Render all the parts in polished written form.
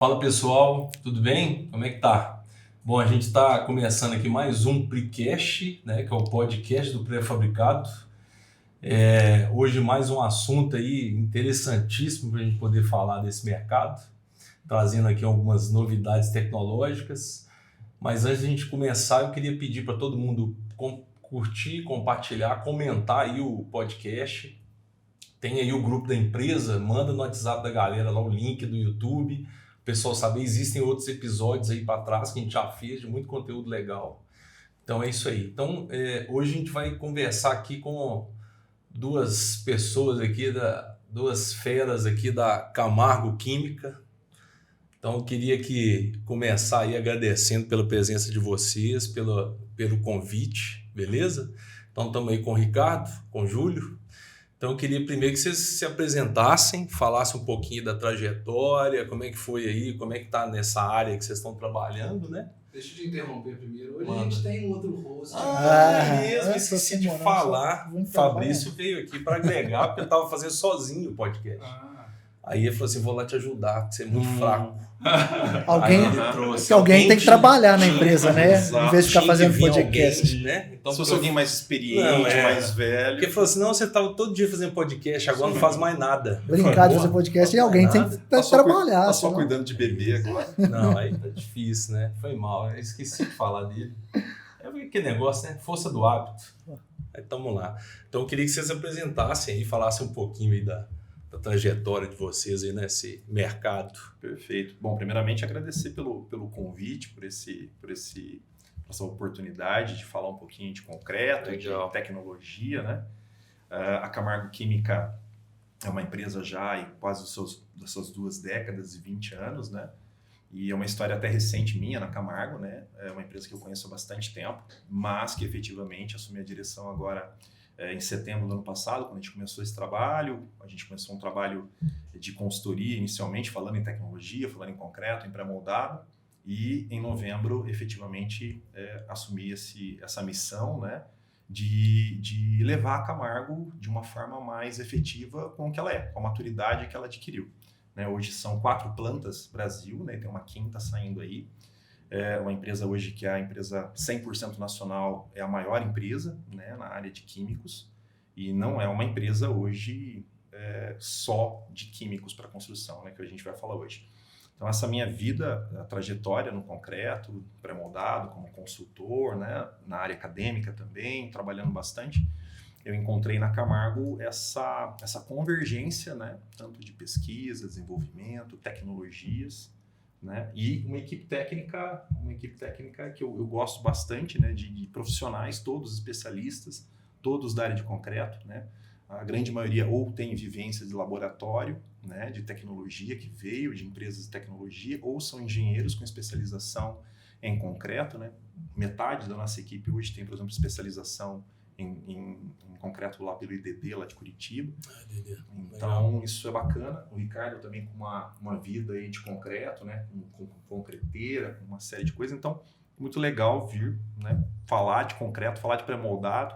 Fala pessoal, tudo bem? Como é que tá? Bom, a gente está começando aqui mais um Precast, né, que é o podcast do pré-fabricado. Hoje mais um assunto aí interessantíssimo para a gente poder falar desse mercado, trazendo aqui algumas novidades tecnológicas. Mas antes de a gente começar, eu queria pedir para todo mundo curtir, compartilhar, comentar aí o podcast. Tem aí o grupo da empresa, manda no WhatsApp da galera lá o link do YouTube. O pessoal saber, existem outros episódios aí para trás que a gente já fez de muito conteúdo legal. Então é isso aí. Então hoje a gente vai conversar aqui com duas pessoas aqui, duas feras aqui da Camargo Química. Então eu queria começar aí agradecendo pela presença de vocês, pelo convite, beleza? Então estamos aí com o Ricardo, com o Júlio. Então eu queria primeiro que vocês se apresentassem, falassem um pouquinho da trajetória, como é que foi aí, como é que está nessa área que vocês estão trabalhando, né? Deixa eu te interromper primeiro. Hoje Manda. a gente tem um outro host. Esqueci de falar. O Fabrício veio aqui para agregar, porque eu estava fazendo sozinho o podcast. Aí ele falou assim, vou lá te ajudar, porque você é muito fraco. Alguém tem que trabalhar na empresa, né? Exato. Em vez de ficar fazendo podcast. Alguém, né? Então, Se fosse alguém mais experiente, mais velho. Porque ele falou assim, não, você estava todo dia fazendo podcast, agora não faz mais nada. Brincar de fazer podcast e alguém tem que trabalhar. Tá só cuidando de bebê agora. Não, aí tá difícil, né? Foi mal, eu esqueci de falar dele. É aquele negócio, né? Força do hábito. Aí tamo lá. Então eu queria que vocês se apresentassem aí, falassem um pouquinho aí da trajetória de vocês aí nesse mercado. Perfeito. Bom, primeiramente agradecer pelo convite, por essa oportunidade de falar um pouquinho de concreto, de tecnologia, né? A Camargo Química é uma empresa já em quase das suas 2 décadas e 20 anos, né? E é uma história até recente minha na Camargo, né? É uma empresa que eu conheço há bastante tempo, mas que efetivamente assumi a direção agora em setembro do ano passado, quando a gente começou esse trabalho. A gente começou um trabalho de consultoria inicialmente, falando em tecnologia, falando em concreto, em pré-moldado. E em novembro, efetivamente, assumi essa missão, né, de levar a Camargo de uma forma mais efetiva com o que ela é, com a maturidade que ela adquiriu. Né, hoje são 4 plantas Brasil, né, tem uma 5ª saindo aí. É uma empresa hoje que é a empresa 100% nacional, é a maior empresa, né, na área de químicos, e não é uma empresa hoje só de químicos para construção, né, que a gente vai falar hoje. Então essa minha vida, a trajetória no concreto, pré-moldado, como consultor, né, na área acadêmica também, trabalhando bastante, eu encontrei na Camargo essa convergência, né, tanto de pesquisa, desenvolvimento, tecnologias, né? E uma equipe técnica que eu gosto bastante, né? De profissionais, todos especialistas, todos da área de concreto, né? A grande maioria ou tem vivência de laboratório, né? De tecnologia, que veio de empresas de tecnologia, ou são engenheiros com especialização em concreto, né? Metade da nossa equipe hoje tem, por exemplo, especialização em concreto lá pelo IDD, lá de Curitiba. Então, isso é bacana. O Ricardo também com uma vida aí de concreto, né? Com concreteira, com uma série de coisas. Então, muito legal vir, né? Falar de concreto, falar de pré-moldado.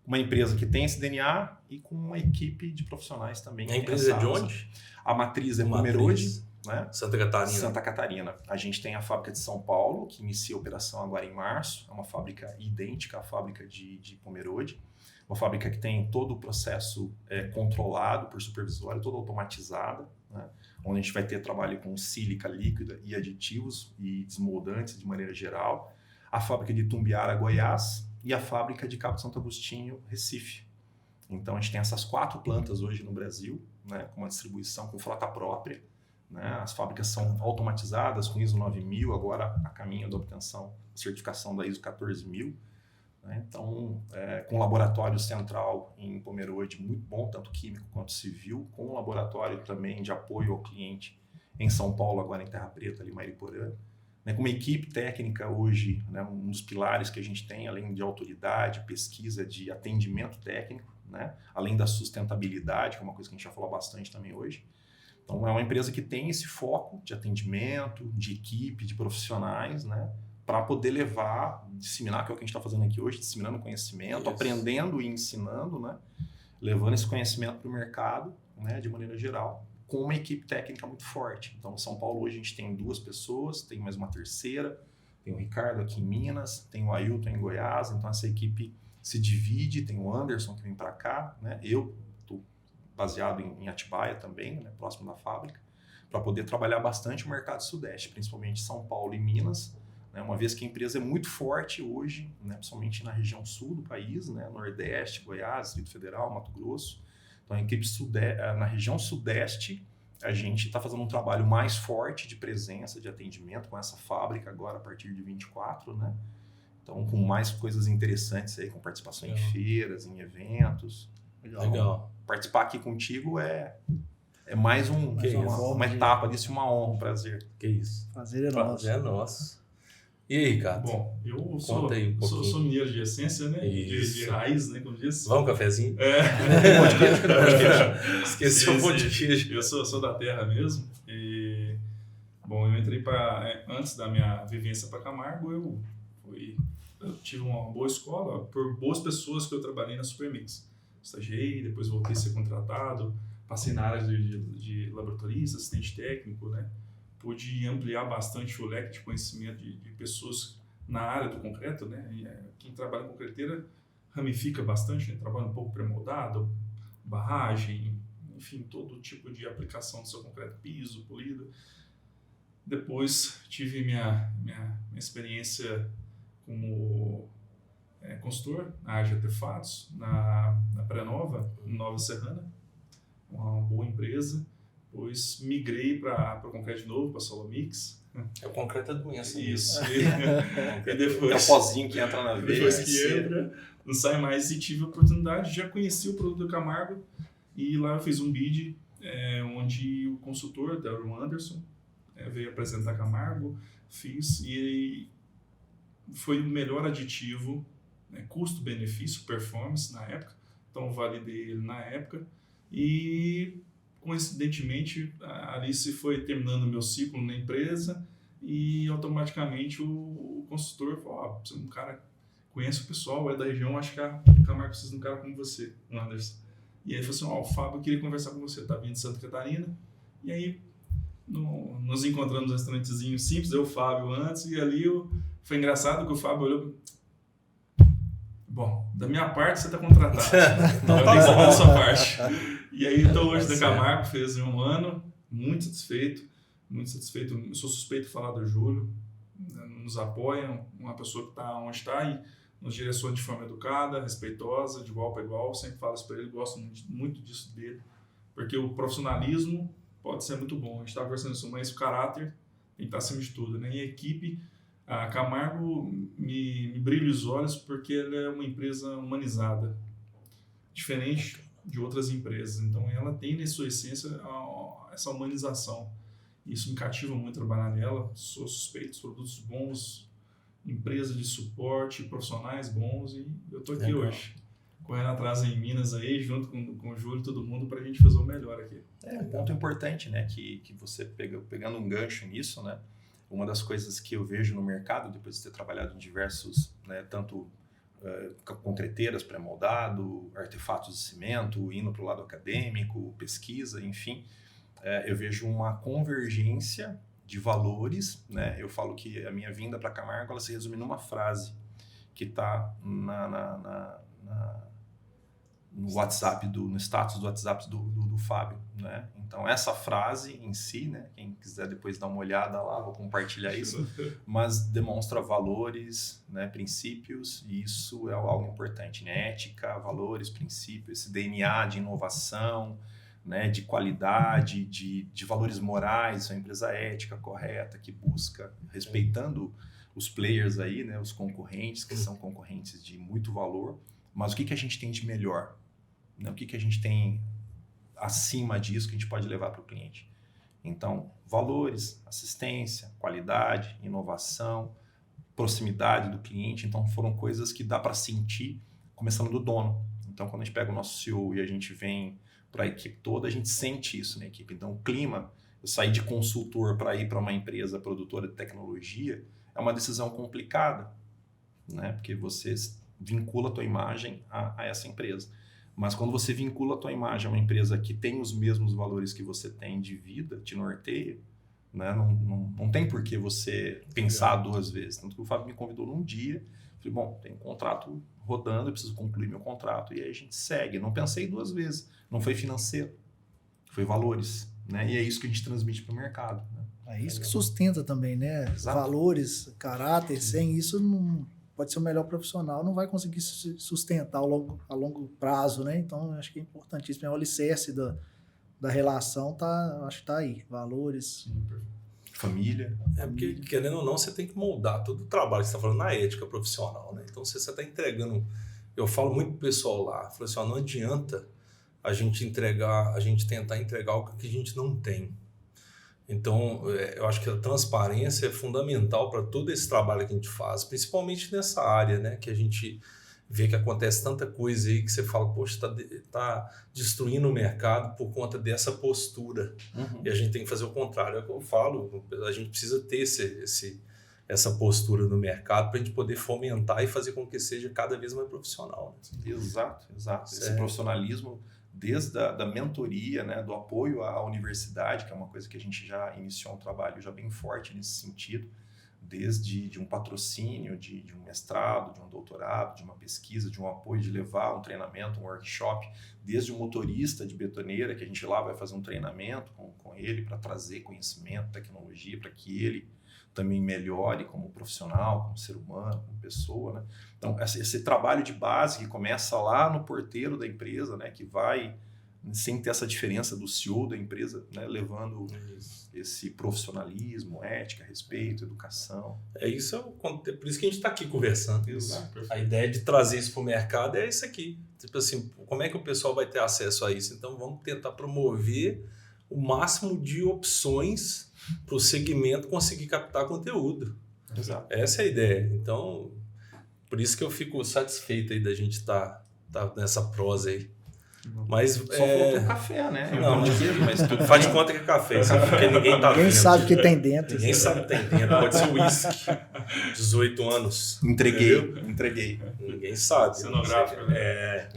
Uma empresa que tem esse DNA e com uma equipe de profissionais também. A empresa é de onde? A matriz é Pomerode, né? Santa Catarina. A gente tem a fábrica de São Paulo, que inicia a operação agora em março. É uma fábrica idêntica à fábrica de Pomerode. Uma fábrica que tem todo o processo controlado por supervisório, toda automatizada, né? Onde a gente vai ter trabalho com sílica líquida e aditivos e desmoldantes de maneira geral. A fábrica de Tumbiara, Goiás, e a fábrica de Cabo Santo Agostinho, Recife. Então a gente tem essas 4 plantas hoje no Brasil, né? Com uma distribuição com frota própria. Né? As fábricas são automatizadas com ISO 9000, agora a caminho da obtenção, certificação da ISO 14000. Né? Então, com um laboratório central em Pomerode, muito bom, tanto químico quanto civil, com um laboratório também de apoio ao cliente em São Paulo, agora em Terra Preta, ali em Mariporã. Né? Com uma equipe técnica hoje, né? Um dos pilares que a gente tem, além de autoridade, pesquisa, de atendimento técnico, né? Além da sustentabilidade, que é uma coisa que a gente já falou bastante também hoje. Então, é uma empresa que tem esse foco de atendimento, de equipe, de profissionais, né? Para poder levar, disseminar, que é o que a gente está fazendo aqui hoje, disseminando conhecimento, aprendendo e ensinando, né? Levando esse conhecimento para o mercado, né? De maneira geral, com uma equipe técnica muito forte. Então, em São Paulo hoje a gente tem 2 pessoas, tem mais uma terceira, tem o Ricardo aqui em Minas, tem o Ailton em Goiás, então essa equipe se divide, tem o Anderson que vem para cá, né? Eu estou baseado em Atibaia também, né? Próximo da fábrica, para poder trabalhar bastante o mercado sudeste, principalmente São Paulo e Minas, né? Uma vez que a empresa é muito forte hoje, né? Principalmente na região sul do país, né? Nordeste, Goiás, Distrito Federal, Mato Grosso. Então, a equipe na região sudeste, a gente está fazendo um trabalho mais forte de presença, de atendimento com essa fábrica agora a partir de 24, né? Então, com mais coisas interessantes aí, com participação em feiras, em eventos. Legal. Participar aqui contigo é mais uma etapa disso, uma honra, um prazer. Que isso. Prazer é nosso. Prazer é nosso. E aí, Ricardo? Bom, eu Conta aí um pouquinho. sou mineiro de essência, né? De raiz, né? Como diz. Vamos, um cafezinho? Pode queijo. Esqueci o pão de queijo. Eu sou da terra mesmo. E, bom, eu entrei antes da minha vivência para Camargo, eu tive uma boa escola por boas pessoas que eu trabalhei na Supermix. Estagiei, depois voltei a ser contratado, passei na área de laboratorista, assistente técnico, né? Pude ampliar bastante o leque de conhecimento de pessoas na área do concreto, né? Quem trabalha em concreteira ramifica bastante, né? Trabalha um pouco pré-moldado, barragem, enfim, todo tipo de aplicação do seu concreto, piso, polido. Depois tive minha experiência como consultor na área de artefatos, na Pré-Nova, Nova Serrana, uma boa empresa. Depois migrei para o concreto de novo, para a Solomix. É o concreto é doença. Isso. E depois, é o pozinho que entra na veia. depois que entra, não sai mais. E tive a oportunidade, já conheci o produto do Camargo, e lá eu fiz um bid onde o consultor, o Anderson, veio apresentar Camargo, fiz, e foi o melhor aditivo, né, custo-benefício, performance na época, então validei ele na época, e coincidentemente a Alice foi terminando o meu ciclo na empresa e automaticamente o consultor falou, você é um cara, conhece o pessoal, é da região, acho que a Camargo precisa de um cara como você, o Anderson. E aí ele falou assim, o Fábio queria conversar com você, tá vindo de Santa Catarina, e aí nos encontramos num restaurantezinho simples, eu, o Fábio antes, e ali foi engraçado que o Fábio olhou, bom, da minha parte você está contratado, então eu tenho que saber da sua parte. E aí, então, hoje da Camargo fez 1 ano, muito satisfeito, eu sou suspeito de falar do Júlio, nos apoia, uma pessoa que está onde está e nos direciona de forma educada, respeitosa, de igual para igual, sempre falo isso para ele, gosto muito disso dele, porque o profissionalismo pode ser muito bom, a gente está conversando isso, mas o caráter tem que estar acima de tudo, né? E a equipe, a Camargo me brilha os olhos porque ela é uma empresa humanizada, diferente de outras empresas, então ela tem na sua essência essa humanização, isso me cativa muito trabalhar nela, sou suspeito, produtos bons, empresa de suporte, profissionais bons, e eu estou aqui hoje, correndo atrás em Minas aí, junto com o Júlio e todo mundo, para a gente fazer o melhor aqui. Um ponto importante, né, que você pegando um gancho nisso, né, uma das coisas que eu vejo no mercado, depois de ter trabalhado em diversos, né, tanto concreteiras, pré-moldado, artefatos de cimento, indo para o lado acadêmico, pesquisa, enfim, eu vejo uma convergência de valores, né? Eu falo que a minha vinda para Camargo, ela se resume numa frase que está no WhatsApp, no status do WhatsApp do Fábio, né? Então, essa frase em si, né? Quem quiser depois dar uma olhada lá, vou compartilhar isso, mas demonstra valores, né? Princípios, e isso é algo importante, né? Ética, valores, princípios, esse DNA de inovação, né? De qualidade, de valores morais, uma empresa ética, correta, que busca, respeitando os players aí, né? Os concorrentes, que são concorrentes de muito valor, mas o que a gente tem de melhor? Né? O que a gente tem acima disso que a gente pode levar para o cliente? Então, valores, assistência, qualidade, inovação, proximidade do cliente. Então, foram coisas que dá para sentir, começando do dono. Então, quando a gente pega o nosso CEO e a gente vem para a equipe toda, a gente sente isso na equipe. Então, o clima, eu sair de consultor para ir para uma empresa produtora de tecnologia, é uma decisão complicada, né? Porque você vincula a tua imagem a essa empresa. Mas quando você vincula a tua imagem a uma empresa que tem os mesmos valores que você tem de vida, te norteia, né? Não tem por que você pensar duas vezes. Tanto que o Fábio me convidou num dia, falei, bom, tem um contrato rodando, eu preciso concluir meu contrato. E aí a gente segue. Não pensei duas vezes. Não foi financeiro, foi valores. Né? E é isso que a gente transmite para o mercado. Né? É isso que sustenta também, né? Exato. Valores, caráter, sem isso não pode ser o melhor profissional, não vai conseguir se sustentar a longo prazo, né? Então, acho que é importantíssimo, é o alicerce da relação, acho que tá aí, valores. Família. É porque, querendo ou não, você tem que moldar todo o trabalho que você está falando na ética profissional, né? Então, você está entregando... Eu falo muito pro pessoal lá, falo assim, ó, não adianta a gente tentar entregar algo que a gente não tem. Então, eu acho que a transparência é fundamental para todo esse trabalho que a gente faz, principalmente nessa área, né? Que a gente vê que acontece tanta coisa aí que você fala, poxa, tá destruindo o mercado por conta dessa postura. E a gente tem que fazer o contrário. É o que eu falo, a gente precisa ter essa postura no mercado para a gente poder fomentar e fazer com que seja cada vez mais profissional. Né? Exato. Esse profissionalismo, desde da mentoria, né, do apoio à universidade, que é uma coisa que a gente já iniciou um trabalho já bem forte nesse sentido, desde de um patrocínio, de um mestrado, de um doutorado, de uma pesquisa, de um apoio, de levar um treinamento, um workshop, desde um motorista de betoneira, que a gente lá vai fazer um treinamento com ele para trazer conhecimento, tecnologia, para que ele também melhore como profissional, como ser humano, como pessoa, né? Então, esse trabalho de base que começa lá no porteiro da empresa, né, que vai, sem ter essa diferença do CEO da empresa, né, levando esse profissionalismo, ética, respeito, educação. Por isso que a gente está aqui conversando. Exato. A ideia de trazer isso para o mercado é isso aqui. Tipo assim, como é que o pessoal vai ter acesso a isso? Então, vamos tentar promover o máximo de opções para o segmento conseguir captar conteúdo. Exato. Essa é a ideia. Então, por isso que eu fico satisfeito aí da gente estar nessa prosa aí. Mas, Só faltou café, né? Não, mas tudo faz de conta que é café, sabe? Porque ninguém tá Ninguém vendo. sabe o que tem dentro. Ninguém sabe o que tem dentro. Pode ser uísque. 18 anos. Entreguei. Ninguém sabe. Cenográfico, né?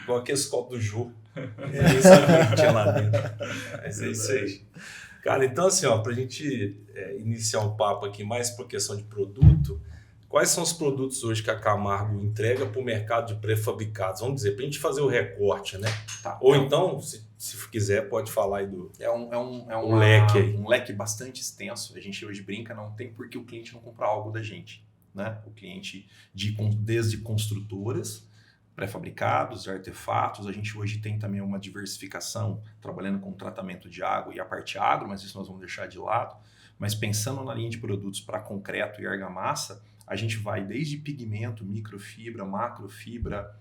Igual aqueles copos do Jô. Ninguém sabe o que tinha lá dentro. Mas é isso aí. Cara, então assim, ó, pra gente iniciar um papo aqui mais por questão de produto, quais são os produtos hoje que a Camargo entrega para o mercado de pré-fabricados? Vamos dizer, para a gente fazer o recorte, né? Tá. Ou então, se quiser, pode falar aí do um leque aí. Um leque bastante extenso. A gente hoje brinca, não tem por que o cliente não comprar algo da gente. Né? O cliente, desde construtoras, pré-fabricados, artefatos, a gente hoje tem também uma diversificação, trabalhando com tratamento de água e a parte agro, mas isso nós vamos deixar de lado. Mas pensando na linha de produtos para concreto e argamassa, a gente vai desde pigmento, microfibra, macrofibra,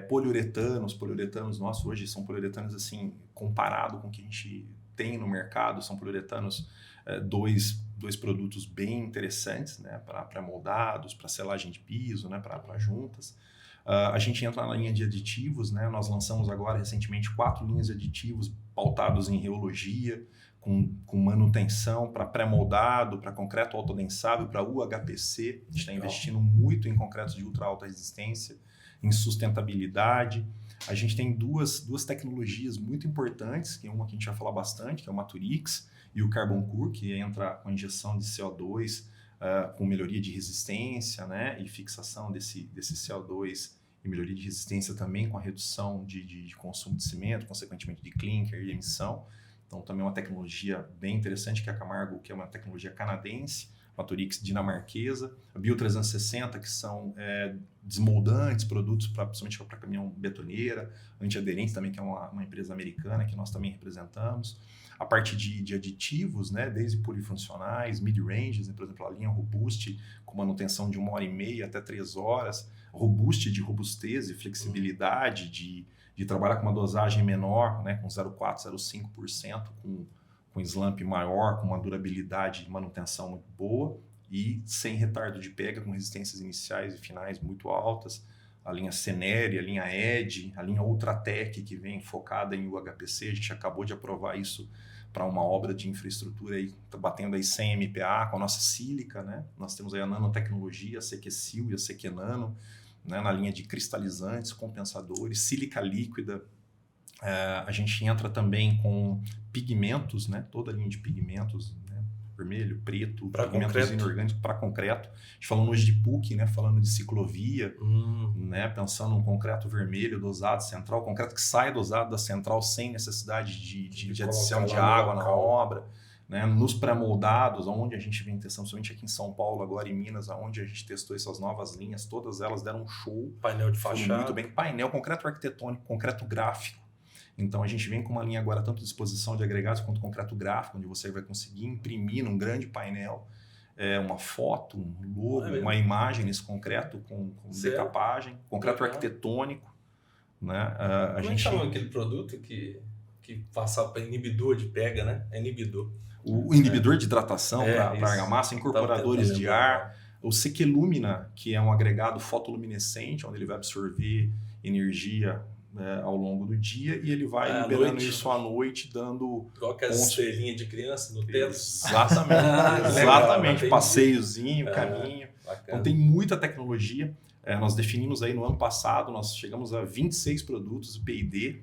poliuretanos nossos hoje são poliuretanos assim, comparado com o que a gente tem no mercado, são poliuretanos, dois produtos bem interessantes, né, para pré-moldados, para selagem de piso, né, para juntas. A gente entra na linha de aditivos, né, nós lançamos agora recentemente 4 linhas de aditivos pautados em rheologia, com manutenção para pré-moldado, para concreto autodensável, para UHPC. A gente está investindo muito em concretos de ultra alta resistência, em sustentabilidade. A gente tem duas tecnologias muito importantes, que uma que a gente vai falar bastante, que é o Maturix e o Carbon Cure, que entra com injeção de CO2, com melhoria de resistência, né, e fixação desse CO2 e melhoria de resistência também com a redução de consumo de cimento, consequentemente de clinker e emissão. Então, também é uma tecnologia bem interessante, que é a Camargo, que é uma tecnologia canadense, Maturix dinamarquesa, a Bio 360, que são desmoldantes, produtos principalmente para caminhão betoneira, antiaderentes também, que é uma empresa americana que nós também representamos. A parte de aditivos, né, desde polifuncionais, mid-ranges, né, por exemplo, a linha Robust, com manutenção de 1h30 até 3 horas, Robust de robustez e flexibilidade, de trabalhar com uma dosagem menor, né, com 0,4%, 0,5%, com slump maior, com uma durabilidade de manutenção muito boa e sem retardo de pega, com resistências iniciais e finais muito altas. A linha Ceneri, a linha ED, a linha Ultratec, que vem focada em UHPC, a gente acabou de aprovar isso para uma obra de infraestrutura, aí, tá batendo aí 100 MPa com a nossa sílica, né? Nós temos aí a nanotecnologia, a CQSil e a CQNano, né, na linha de cristalizantes, compensadores, sílica líquida. A gente entra também com pigmentos, né, toda a linha de pigmentos, né, vermelho, preto, pra pigmentos concreto. inorgânicos para concreto. A gente falando hoje de PUC, né, falando de ciclovia, né, pensando num concreto vermelho dosado central, concreto que sai dosado da central sem necessidade de adição de água na obra, né, nos pré-moldados, onde a gente vem testando, somente aqui em São Paulo, agora em Minas, onde a gente testou essas novas linhas, todas elas deram um show. Painel de Foram fachada. muito bem. Painel, concreto arquitetônico, concreto gráfico. Então a gente vem com uma linha agora tanto de exposição de agregados quanto concreto gráfico, onde você vai conseguir imprimir num grande painel uma foto, um logo, uma imagem nesse concreto com decapagem, concreto arquitetônico. Né? A Como gente chama aquele produto que passa para inibidor de pega, né? É inibidor. O inibidor de hidratação para isso. argamassa, incorporadores Tava de tentando ar, o Sequelumina, que é um agregado fotoluminescente, onde ele vai absorver energia ao longo do dia e ele vai liberando isso à noite, dando... Igual aquelas estrelinhas de criança no teto. Exatamente, exatamente. Passeiozinho, caminho. Bacana. Então tem muita tecnologia. Nós definimos aí no ano passado, nós chegamos a 26 produtos P&D.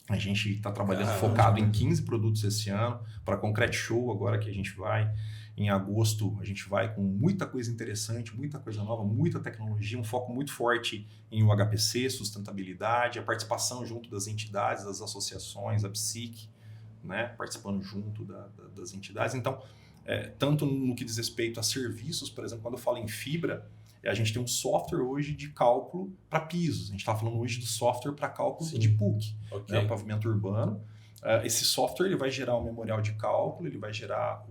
A gente está trabalhando focado em 15 produtos esse ano, para Concrete Show agora que a gente vai. Em agosto a gente vai com muita coisa interessante, muita coisa nova, muita tecnologia, um foco muito forte em UHPC, sustentabilidade, a participação junto das entidades, das associações, a PSIC, né, participando junto das entidades. Então, tanto no que diz respeito a serviços, por exemplo, quando eu falo em fibra, a gente tem um software hoje de cálculo para pisos. A gente está falando hoje do software para cálculo de PUC, né, pavimento urbano. Esse software ele vai gerar um memorial de cálculo, ele vai gerar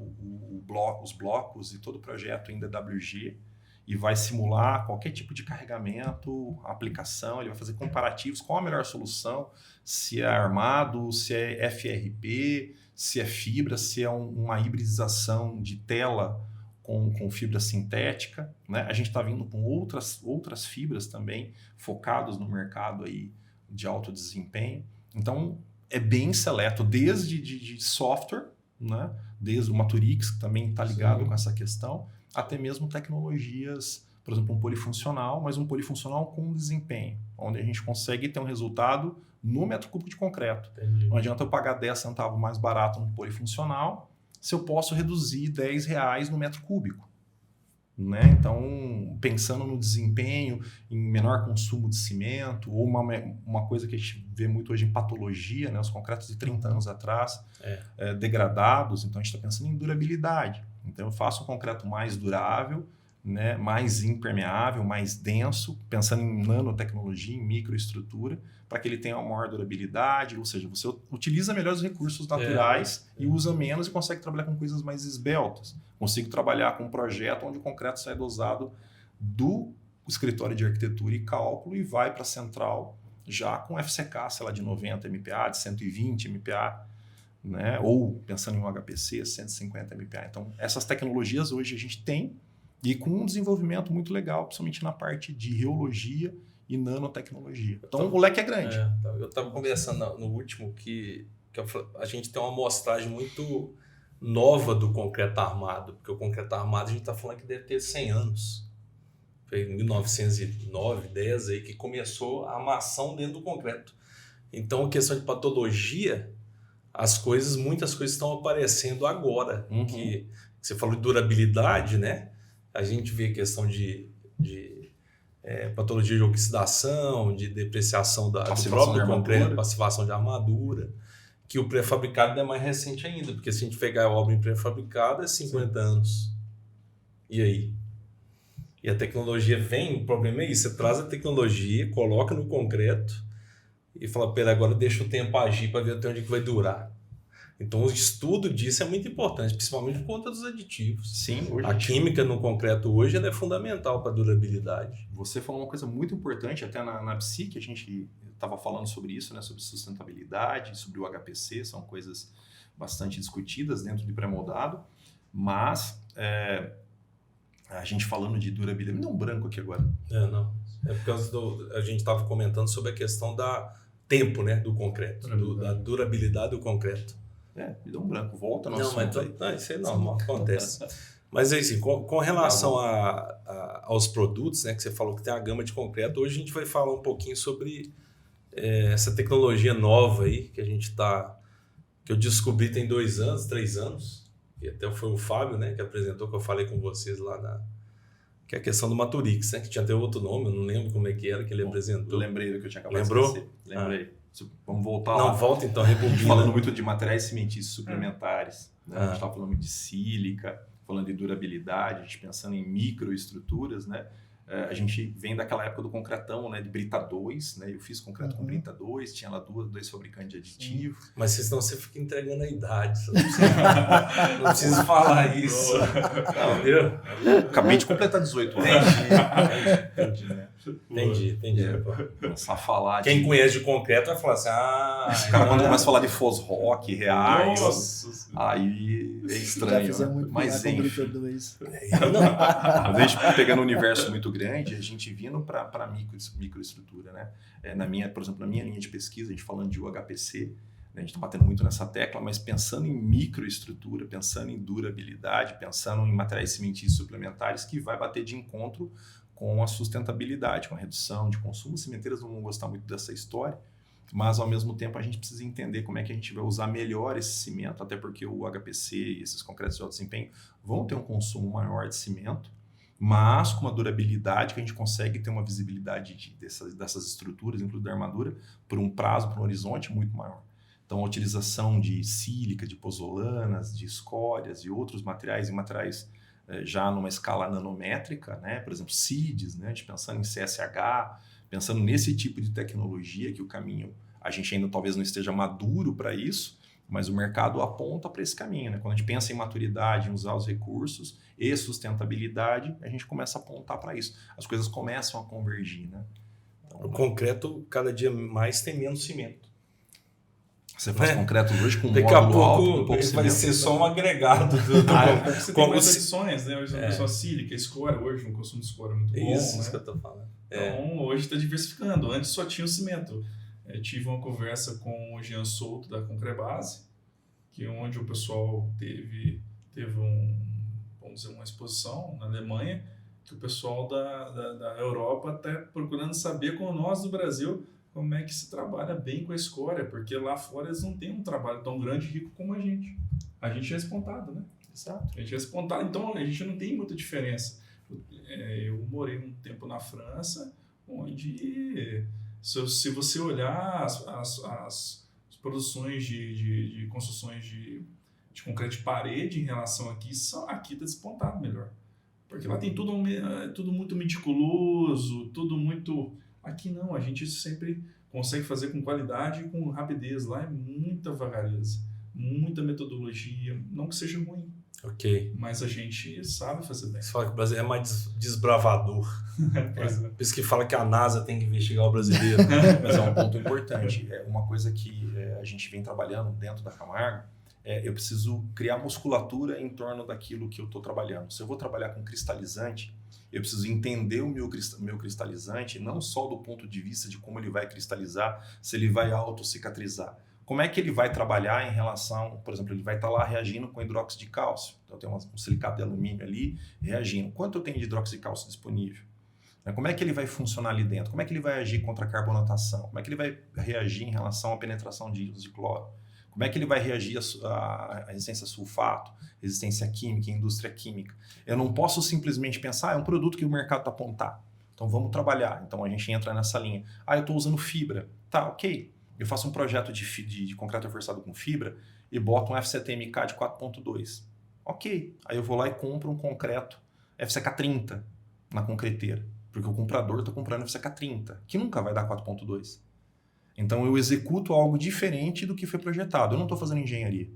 os blocos e todo o projeto em DWG e vai simular qualquer tipo de carregamento, aplicação, ele vai fazer comparativos, qual a melhor solução, se é armado, se é FRP, se é fibra, se é uma hibridização de tela com fibra sintética, né? A gente está vindo com outras fibras também focadas no mercado aí de alto desempenho. Então, é bem seleto, desde de software, né? Desde o Maturix, que também está ligado com essa questão, até mesmo tecnologias, por exemplo, um polifuncional, mas um polifuncional com desempenho, onde a gente consegue ter um resultado no metro cúbico de concreto. Entendi. Não adianta eu pagar 10 centavos mais barato no polifuncional, se eu posso reduzir R$10 no metro cúbico. Né? Então, pensando no desempenho, em menor consumo de cimento, ou uma coisa que a gente vê muito hoje em patologia, né? Os concretos de 30 anos atrás, degradados, então a gente está pensando em durabilidade. Então eu faço um concreto mais durável, né? Mais impermeável, mais denso, pensando em nanotecnologia, em microestrutura, para que ele tenha uma maior durabilidade, ou seja, você utiliza melhor os recursos naturais e usa menos e consegue trabalhar com coisas mais esbeltas. Consigo trabalhar com um projeto onde o concreto sai dosado do escritório de arquitetura e cálculo e vai para a central já com FCK, sei lá, de 90 MPa, de 120 MPa, né? Ou pensando em um HPC, 150 MPa. Então, essas tecnologias hoje a gente tem e com um desenvolvimento muito legal, principalmente na parte de reologia e nanotecnologia. Então, o leque é grande. Eu estava conversando no último que a gente tem uma amostragem muito nova do concreto armado, porque o concreto armado a gente está falando que deve ter 100 anos. Foi em 1909, 10 aí que começou a armação dentro do concreto. Então, a questão de patologia, muitas coisas estão aparecendo agora. Que você falou de durabilidade, né? A gente vê a questão de patologia de oxidação, de depreciação do próprio concreto, passivação de armadura, que o pré-fabricado é mais recente ainda, porque se a gente pegar a obra em pré-fabricado é 50 anos. E aí? E a tecnologia vem, o problema é isso, você traz a tecnologia, coloca no concreto e fala, pera, agora deixa o tempo agir para ver até onde que vai durar. Então o estudo disso é muito importante, principalmente por conta dos aditivos. Sim, hoje a química no concreto hoje ela é fundamental para a durabilidade. Você falou uma coisa muito importante, até na PSIC a gente estava falando sobre isso, né, sobre sustentabilidade, sobre o HPC, são coisas bastante discutidas dentro de pré-moldado, mas a gente falando de durabilidade, me dá um branco aqui agora. Não, é por causa a gente estava comentando sobre a questão da tempo, né, do concreto, da durabilidade do concreto. Me dá um branco, volta no assunto. Não, mas isso aí não acontece. Mas assim, com relação aos produtos, né, que você falou que tem a gama de concreto, hoje a gente vai falar um pouquinho sobre essa tecnologia nova aí que que eu descobri tem 2 anos, 3 anos, e até foi o Fábio, né, que apresentou, que eu falei com vocês lá que é a questão do Maturix, né, que tinha até outro nome, eu não lembro como é que era que ele apresentou. Eu lembrei do que eu tinha acabado Lembrou? de esquecer. Lembrei. Vamos voltar lá. Não, volta então, rebobina. Falando muito de materiais cimentícios suplementares. Né? A gente estava falando de sílica, falando de durabilidade, a gente pensando em microestruturas, né? A gente vem daquela época do concretão, né? De Brita 2, né? Eu fiz concreto com Brita 2, tinha lá 2 fabricantes de aditivo. Mas senão você fica entregando a idade. Não precisa falar isso. Não, viu? Acabei de completar 18 anos. Entendi, né? Entendi. Começar a falar Quem conhece de concreto vai falar assim, o cara quando começa a falar de Fosrock, reais, Nossa. aí é Já estranho. fizemos muito Mas com Brita enfim. 2. Às vezes, pegando um universo muito grande, a gente vindo para microestrutura, né? Por exemplo, na minha linha de pesquisa, a gente falando de UHPC, né? A gente está batendo muito nessa tecla, mas pensando em microestrutura, pensando em durabilidade, pensando em materiais cimentícios suplementares que vai bater de encontro com a sustentabilidade, com a redução de consumo. As cimenteiras não vão gostar muito dessa história, mas ao mesmo tempo a gente precisa entender como é que a gente vai usar melhor esse cimento, até porque o HPC e esses concretos de alto desempenho vão ter um consumo maior de cimento, mas com uma durabilidade que a gente consegue ter uma visibilidade dessas estruturas, incluindo a armadura, por um prazo, por um horizonte muito maior. Então, a utilização de sílica, de pozolanas, de escórias e outros materiais, e materiais já numa escala nanométrica, né? Por exemplo, CIDs, né? A gente pensando em CSH, pensando nesse tipo de tecnologia que o caminho, a gente ainda talvez não esteja maduro para isso, mas o mercado aponta para esse caminho, né? Quando a gente pensa em maturidade, em usar os recursos e sustentabilidade, a gente começa a apontar para isso. As coisas começam a convergir, né? Então, o concreto cada dia mais tem menos cimento. Você faz concreto hoje com Daqui a módulo alto, com pouco pouco vai cimento. ser só um agregado do Você tem mais adições, né? Hoje só sílica, escória, hoje um consumo de escória muito bom, isso né? que eu tô falando. Então, hoje está diversificando. Antes só tinha o cimento. Tive uma conversa com o Jean Souto da Concrebase, que onde o pessoal teve vamos dizer, uma exposição na Alemanha, que o pessoal da Europa está procurando saber com nós do Brasil como é que se trabalha bem com a escória, porque lá fora eles não têm um trabalho tão grande e rico como a gente. A gente é espontado, né? Exato. A gente é espontado, então a gente não tem muita diferença. Eu morei um tempo na França, onde se você olhar as produções de construções de concreto de parede em relação aqui está despontado melhor. Porque lá tem tudo muito meticuloso, tudo muito... Aqui não, a gente sempre consegue fazer com qualidade e com rapidez. Lá é muita vagareza, muita metodologia, não que seja ruim. Ok. Mas a gente sabe fazer bem. Você fala que o Brasil é mais desbravador. Por isso que fala que a NASA tem que investigar o brasileiro. Mas é um ponto importante. É uma coisa que a gente vem trabalhando dentro da Camargo. Eu preciso criar musculatura em torno daquilo que eu estou trabalhando. Se eu vou trabalhar com cristalizante, eu preciso entender o meu cristalizante, não só do ponto de vista de como ele vai cristalizar, se ele vai autocicatrizar. Como é que ele vai trabalhar em relação, por exemplo, ele vai estar lá reagindo com hidróxido de cálcio. Então, eu tenho um silicato de alumínio ali reagindo. Quanto eu tenho de hidróxido de cálcio disponível? Como é que ele vai funcionar ali dentro? Como é que ele vai agir contra a carbonatação? Como é que ele vai reagir em relação à penetração de íons de cloro? Como é que ele vai reagir à resistência a sulfato, resistência química, indústria química? Eu não posso simplesmente pensar, é um produto que o mercado está apontando. Então vamos trabalhar. Então a gente entra nessa linha. Eu estou usando fibra. Tá, ok. Eu faço um projeto de concreto reforçado com fibra e boto um FCTMK de 4.2. Ok. Aí eu vou lá e compro um concreto FCK 30 na concreteira. Porque o comprador está comprando FCK 30, que nunca vai dar 4.2. Então eu executo algo diferente do que foi projetado. Eu não estou fazendo engenharia.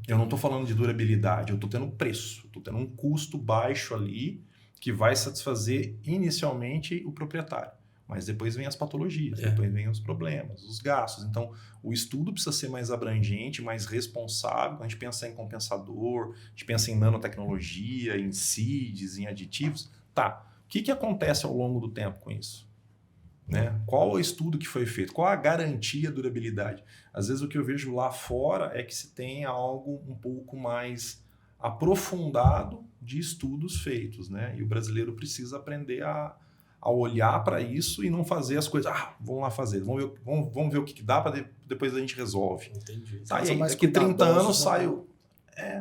Eu não estou falando de durabilidade. Eu estou tendo preço. Estou tendo um custo baixo ali que vai satisfazer inicialmente o proprietário. Mas depois vem as patologias, depois vem os problemas, os gastos. Então o estudo precisa ser mais abrangente, mais responsável. Quando a gente pensa em compensador, a gente pensa em nanotecnologia, em CIDs, em aditivos. Tá, o que acontece ao longo do tempo com isso? Né? Qual o estudo que foi feito? Qual a garantia de durabilidade? Às vezes o que eu vejo lá fora é que se tem algo um pouco mais aprofundado de estudos feitos, né? E o brasileiro precisa aprender a olhar para isso e não fazer as coisas, vamos lá fazer, vamos ver o que dá para depois a gente resolve. Entendi. Tá, e aí, daqui 30 anos saio...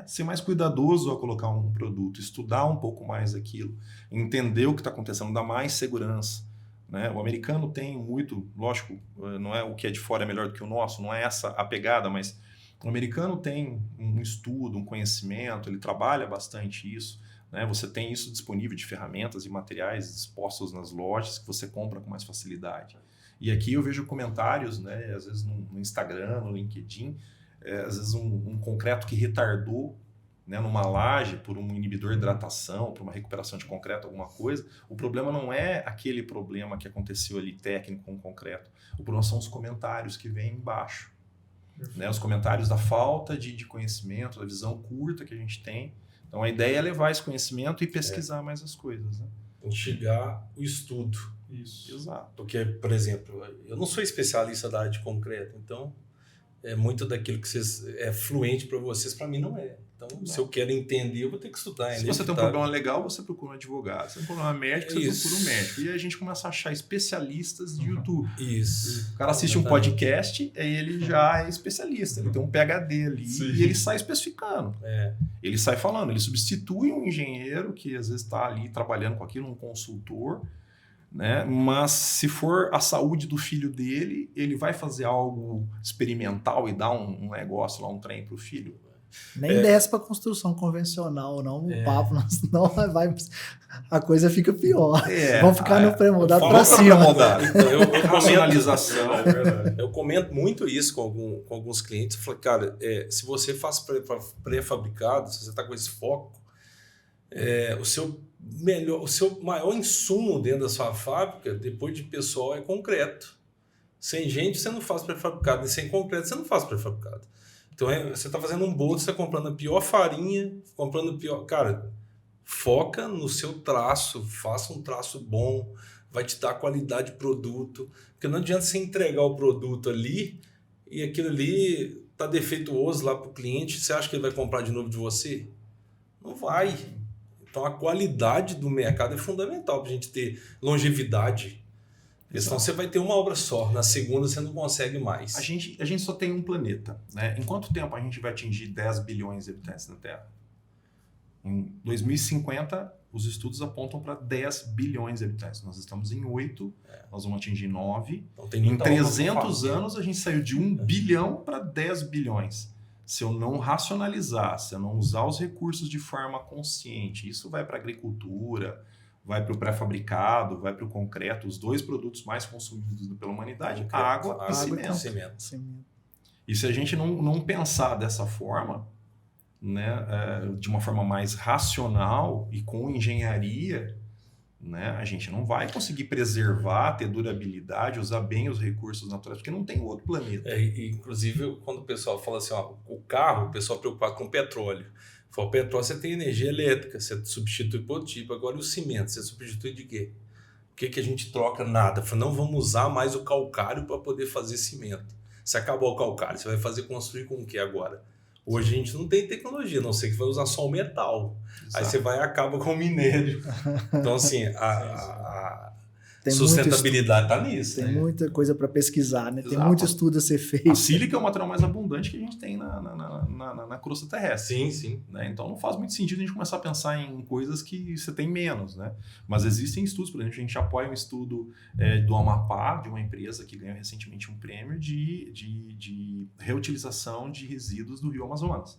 ser mais cuidadoso ao colocar um produto, estudar um pouco mais aquilo, entender o que está acontecendo, dar mais segurança. Né? O americano tem muito, lógico, não é o que é de fora é melhor do que o nosso, não é essa a pegada, mas o americano tem um estudo, um conhecimento, ele trabalha bastante isso. Né? Você tem isso disponível de ferramentas e materiais dispostos nas lojas que você compra com mais facilidade. E aqui eu vejo comentários, né, às vezes no Instagram, no LinkedIn, às vezes um concreto que retardou, né, numa laje por um inibidor de hidratação, por uma recuperação de concreto, alguma coisa. O problema não é aquele problema que aconteceu ali técnico com o concreto. O problema são os comentários que vêm embaixo. Né, os comentários da falta de conhecimento, da visão curta que a gente tem. Então a ideia é levar esse conhecimento e pesquisar mais as coisas. Né? Instigar o estudo. Isso. Exato. Porque, por exemplo, eu não sou especialista da área de concreto, então muito daquilo que é fluente para vocês, para mim não é. Então, se eu quero entender, eu vou ter que estudar. Se você tem um problema legal, você procura um advogado. Se tem um problema médico, você procura um médico. E aí a gente começa a achar especialistas de YouTube. Isso. O cara assiste um podcast, aí ele já é especialista. Ele tem um PhD ali e ele sai especificando. Ele sai falando, ele substitui um engenheiro que às vezes está ali trabalhando com aquilo, um consultor. Né? Mas se for a saúde do filho dele, ele vai fazer algo experimental e dar um negócio lá, um trem para o filho. Nem desce para construção convencional, não. O papo, senão a coisa fica pior. Vamos ficar no pré-moldado para cima. Então, racionalização. Eu comento muito isso com alguns clientes. Eu falo, cara, se você faz pré-fabricado, se você está com esse foco, o seu maior insumo dentro da sua fábrica, depois de pessoal, é concreto. Sem gente, você não faz pré-fabricado. E sem concreto, você não faz pré-fabricado. Então, você está fazendo um bolo, você está comprando a pior farinha, comprando o pior... Cara, foca no seu traço, faça um traço bom, vai te dar qualidade de produto. Porque não adianta você entregar o produto ali e aquilo ali está defeituoso lá para o cliente, você acha que ele vai comprar de novo de você? Não vai. Então, a qualidade do mercado é fundamental para a gente ter longevidade. Porque senão você vai ter uma obra só, na segunda você não consegue mais. A gente só tem um planeta. Né? Em quanto tempo a gente vai atingir 10 bilhões de habitantes na Terra? Em 2050, os estudos apontam para 10 bilhões de habitantes. Nós estamos em 8, nós vamos atingir 9. Então, em 300 anos, a gente saiu de 1 bilhão para 10 bilhões. Se eu não racionalizar, se eu não usar os recursos de forma consciente, isso vai para a agricultura, vai para o pré-fabricado, vai para o concreto, os dois produtos mais consumidos pela humanidade, água e cimento. E se a gente não pensar dessa forma, né, de uma forma mais racional e com engenharia, né, a gente não vai conseguir preservar, ter durabilidade, usar bem os recursos naturais, porque não tem outro planeta. Inclusive, quando o pessoal fala assim, o carro, o pessoal preocupado com petróleo. O petróleo você tem energia elétrica, você substitui por tipo. Agora o cimento, você substitui de quê? O que a gente troca? Nada. Não vamos usar mais o calcário para poder fazer cimento. Se acabar o calcário, você vai construir com o que agora? Hoje a gente não tem tecnologia, a não ser que vai usar só o metal. Exato. Aí você acaba com o minério. Então, assim, a sustentabilidade está nisso. Tem muita coisa para pesquisar, né? Tem muito estudo a ser feito. A sílica é o material mais abundante que a gente tem na crosta terrestre. Sim. Né? Então não faz muito sentido a gente começar a pensar em coisas que você tem menos. Né? Mas existem estudos, por exemplo, a gente apoia um estudo do Amapá, de uma empresa que ganhou recentemente um prêmio de reutilização de resíduos do Rio Amazonas.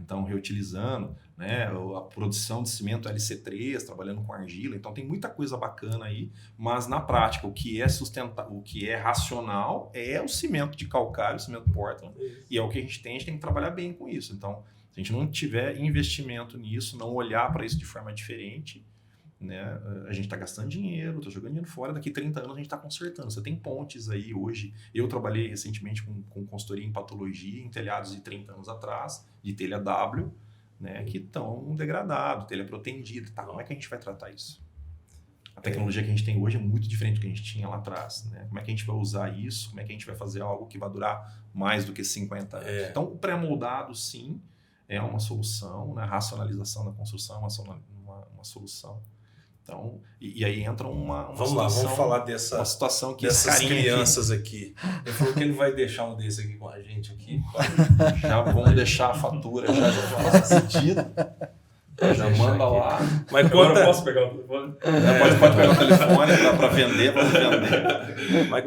Então, reutilizando, né, a produção de cimento LC3, trabalhando com argila. Então, tem muita coisa bacana aí, mas na prática, o que é sustentável, o que é racional é o cimento de calcário, o cimento Portland. E é o que a gente tem que trabalhar bem com isso. Então, se a gente não tiver investimento nisso, não olhar para isso de forma diferente, né, a gente está gastando dinheiro, está jogando dinheiro fora, daqui 30 anos a gente está consertando. Você tem pontes aí hoje. Eu trabalhei recentemente com consultoria em patologia em telhados de 30 anos atrás, de telha W, né, que estão degradados, telha protendida. Tá? Como é que a gente vai tratar isso? A tecnologia que a gente tem hoje é muito diferente do que a gente tinha lá atrás. Né? Como é que a gente vai usar isso? Como é que a gente vai fazer algo que vai durar mais do que 50 anos? Então, o pré-moldado, sim, é uma solução, né? A racionalização da construção é uma solução. Então, e aí entra uma Vamos situação, lá, vamos falar uma situação que dessas esse carinha crianças aqui. Ele falou que ele vai deixar um desse aqui com a gente aqui. aqui, já vão deixar a fatura, já faz pedido, já manda lá. Mas Agora eu conta, posso pegar o telefone? Pode pegar o telefone para vender, vamos vender. mas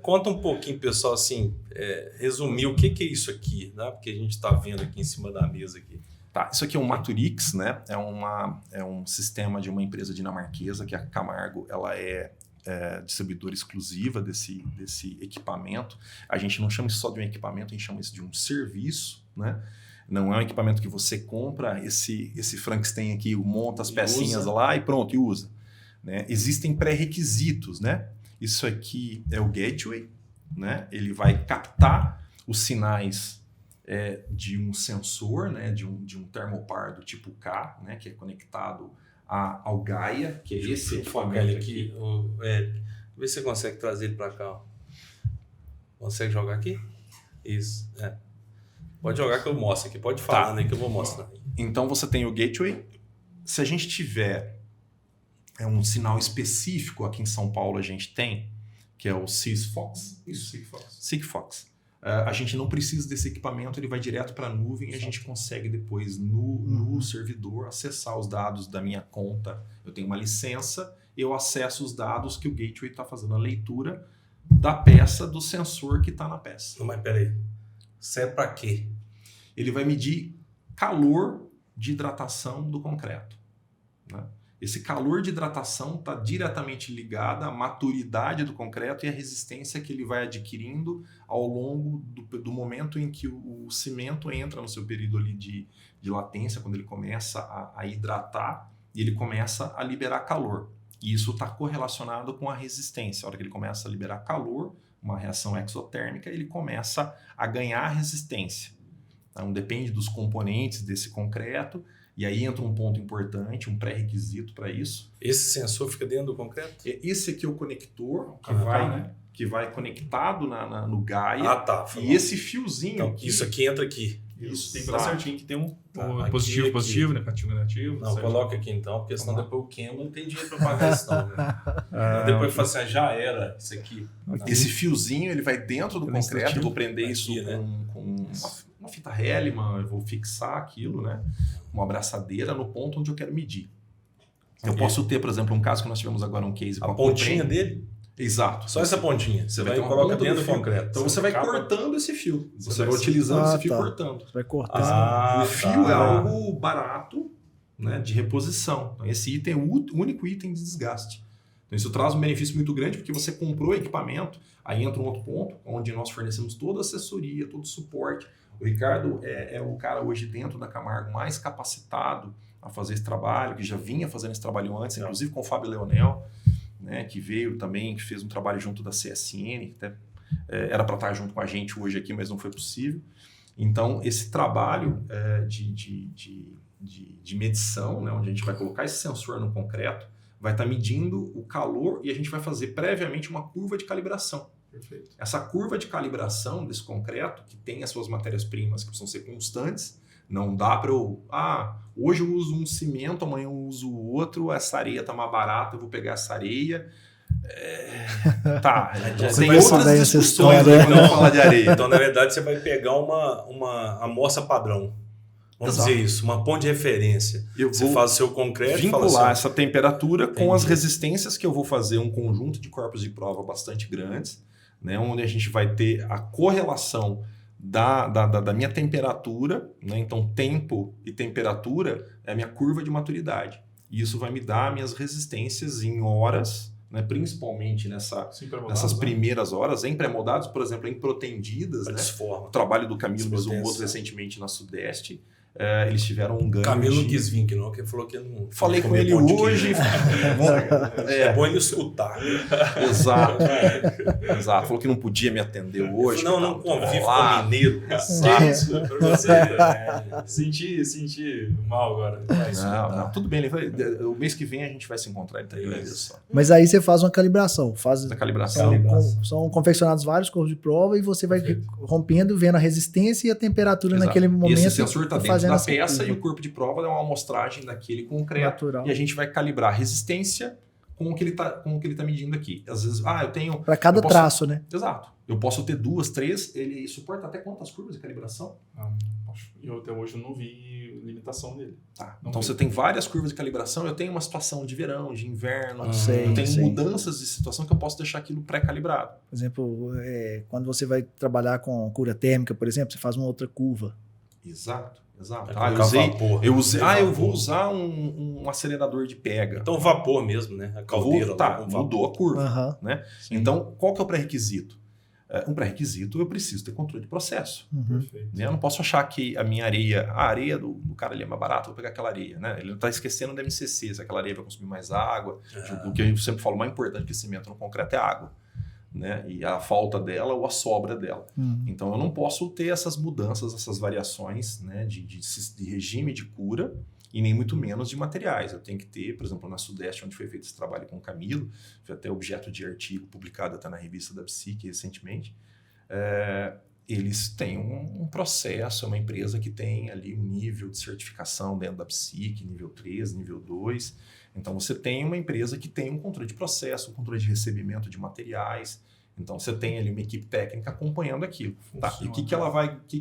conta um pouquinho, pessoal, assim, resumir o que é isso aqui, né? Porque a gente está vendo aqui em cima da mesa aqui. Tá, isso aqui é um Maturix, né? É um sistema de uma empresa dinamarquesa, que a Camargo ela é distribuidora exclusiva desse equipamento. A gente não chama isso só de um equipamento, a gente chama isso de um serviço, né? Não é um equipamento que você compra esse Frankenstein aqui, monta as pecinhas lá e pronto, e usa. Né? Existem pré-requisitos, né? Isso aqui é o gateway, né? Ele vai captar os sinais de um sensor, né, de um termopar do tipo K, né, que é conectado ao Gaia, que é esse equipamento aqui. Vê se você consegue trazer ele para cá. Ó. Consegue jogar aqui? Isso. Pode jogar que eu mostro aqui. Pode falar, né, que eu vou mostrar. Então você tem o gateway. Se a gente tiver um sinal específico, aqui em São Paulo a gente tem, que é o Sigfox. Isso, Sigfox. Sigfox. A gente não precisa desse equipamento, ele vai direto para a nuvem e a gente consegue depois no servidor acessar os dados da minha conta. Eu tenho uma licença, eu acesso os dados que o gateway está fazendo a leitura da peça, do sensor que está na peça. Mas peraí, serve para quê? Ele vai medir calor de hidratação do concreto. Né? Esse calor de hidratação está diretamente ligado à maturidade do concreto e à resistência que ele vai adquirindo ao longo do momento em que o cimento entra no seu período ali de latência, quando ele começa a hidratar e ele começa a liberar calor. E isso está correlacionado com a resistência. A hora que ele começa a liberar calor, uma reação exotérmica, ele começa a ganhar resistência. Então, depende dos componentes desse concreto. E aí entra um ponto importante, um pré-requisito para isso. Esse sensor fica dentro do concreto? Esse aqui é o conector que vai conectado no Gaia. Ah, tá. E esse fiozinho então, aqui, isso aqui entra aqui. Isso, tem que dar certinho, que tem um Tá, positivo, aqui. positivo, negativo. Não, certo? Coloca aqui então, porque senão depois o queima, não tem dinheiro para pagar isso não. Né? Depois fala assim, já era isso aqui. Esse fiozinho ele vai dentro do concreto, eu vou prender isso aqui, né? com uma fita Hellman, eu vou fixar aquilo, né? Uma abraçadeira no ponto onde eu quero medir. Eu posso ter, por exemplo, um caso que nós tivemos agora, um case com a pontinha dele? Exato. Só essa pontinha. Você vai ter uma coloca ponta dentro do fio. concreto. Então você vai cortando esse fio. Você vai vai utilizando esse fio cortando. Você vai cortando. O fio é algo barato, né, de reposição. Então, esse item é o único item de desgaste. Então, isso traz um benefício muito grande porque você comprou o equipamento, aí entra um outro ponto, onde nós fornecemos toda a assessoria, todo o suporte. O Ricardo é o cara hoje dentro da Camargo mais capacitado a fazer esse trabalho, que já vinha fazendo esse trabalho antes, inclusive com o Fábio Leonel, né, que veio também, que fez um trabalho junto da CSN, que até era para estar junto com a gente hoje aqui, mas não foi possível. Então, esse trabalho de medição, né, onde a gente vai colocar esse sensor no concreto, vai estar medindo o calor e a gente vai fazer previamente uma curva de calibração. Perfeito. Essa curva de calibração desse concreto, que tem as suas matérias-primas que precisam ser constantes, não dá para hoje eu uso um cimento, amanhã eu uso o outro, essa areia está mais barata, eu vou pegar essa areia. Tem outras discussões aí quando eu falar de areia. Então, na verdade, você vai pegar uma amostra padrão. Vamos dizer isso, uma ponte de referência. Você faz o seu concreto e fala vincular assim, essa temperatura com as resistências que eu vou fazer um conjunto de corpos de prova bastante grandes, né, onde a gente vai ter a correlação da minha temperatura, né? Então tempo e temperatura é a minha curva de maturidade. E isso vai me dar minhas resistências em horas, né? Principalmente nessas primeiras horas, em pré-moldados, por exemplo, em protendidas. Né? O trabalho do Camilo me zoou recentemente na Sudeste. Eles tiveram um ganho. Camilo não quis vir, que não, que falou que não. Falei com ele hoje. É bom ele escutar. Exato. Exato. Falou que não podia me atender hoje. Não convive com mineiro. Exato. Pra você sentir mal agora. Não, tudo bem. O mês que vem a gente vai se encontrar. Mas aí você faz uma calibração. A calibração. São confeccionados vários corpos de prova e você vai rompendo, vendo a resistência e a temperatura naquele momento. E esse sensor está dentro fazendo da essa peça curva. e o corpo de prova é uma amostragem daquele concreto. Natural. E a gente vai calibrar a resistência com o que ele tá medindo aqui. Às vezes, eu tenho... Para cada eu posso- traço, né? Exato. Eu posso ter 2, 3, ele suporta até quantas curvas de calibração? Eu até hoje não vi limitação nele. Tá. Não Então vi. você tem várias curvas de calibração, eu tenho uma situação de verão, de inverno, Sei, eu tenho sei. mudanças de situação que eu posso deixar aquilo pré-calibrado. Por exemplo, quando você vai trabalhar com cura térmica, por exemplo, você faz uma outra curva. Exato. Vai Ah, colocar vapor. eu usei, Vapor. eu vou usar um acelerador de pega. Então vapor mesmo, né? A caldeira lá Tá, com vapor. mudou a curva. Aham. Né? Sim. Então, qual que é o pré-requisito? Um pré-requisito, eu preciso ter controle de processo. Uhum. Perfeito. Né? Eu não posso achar que a minha areia, a areia do cara ali é mais barata, eu vou pegar aquela areia. Né? Ele não está esquecendo da MCC, se aquela areia vai consumir mais água. O que eu sempre falo, o mais importante que cimento no concreto é a água. Né? E a falta dela ou a sobra dela. Uhum. Então eu não posso ter essas mudanças, essas variações, né, de regime de cura e nem muito menos de materiais. Eu tenho que ter, por exemplo, na Sudeste, onde foi feito esse trabalho com o Camilo, foi até objeto de artigo publicado até na revista da Psique recentemente, eles têm um processo, é uma empresa que tem ali um nível de certificação dentro da Psique, nível 3, nível 2. Então você tem uma empresa que tem um controle de processo, um controle de recebimento de materiais. Então você tem ali uma equipe técnica acompanhando aquilo. Tá, e o que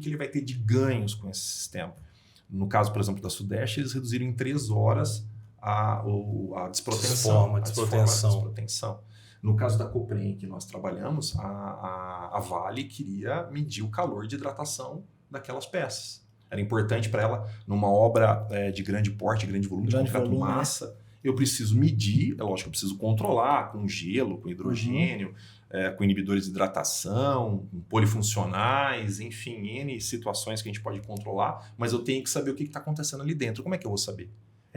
ele vai ter de ganhos com esse sistema? No caso, por exemplo, da Sudeste, eles reduziram em 3 horas a desprotenção. Desprotenção. No caso da Copren, que nós trabalhamos, a Vale queria medir o calor de hidratação daquelas peças. Era importante para ela, numa obra de grande porte, grande volume, de concreto massa, eu preciso medir, é lógico, eu preciso controlar com gelo, com hidrogênio, com inibidores de hidratação, com polifuncionais, enfim, N situações que a gente pode controlar, mas eu tenho que saber o que está acontecendo ali dentro. Como é que eu vou saber?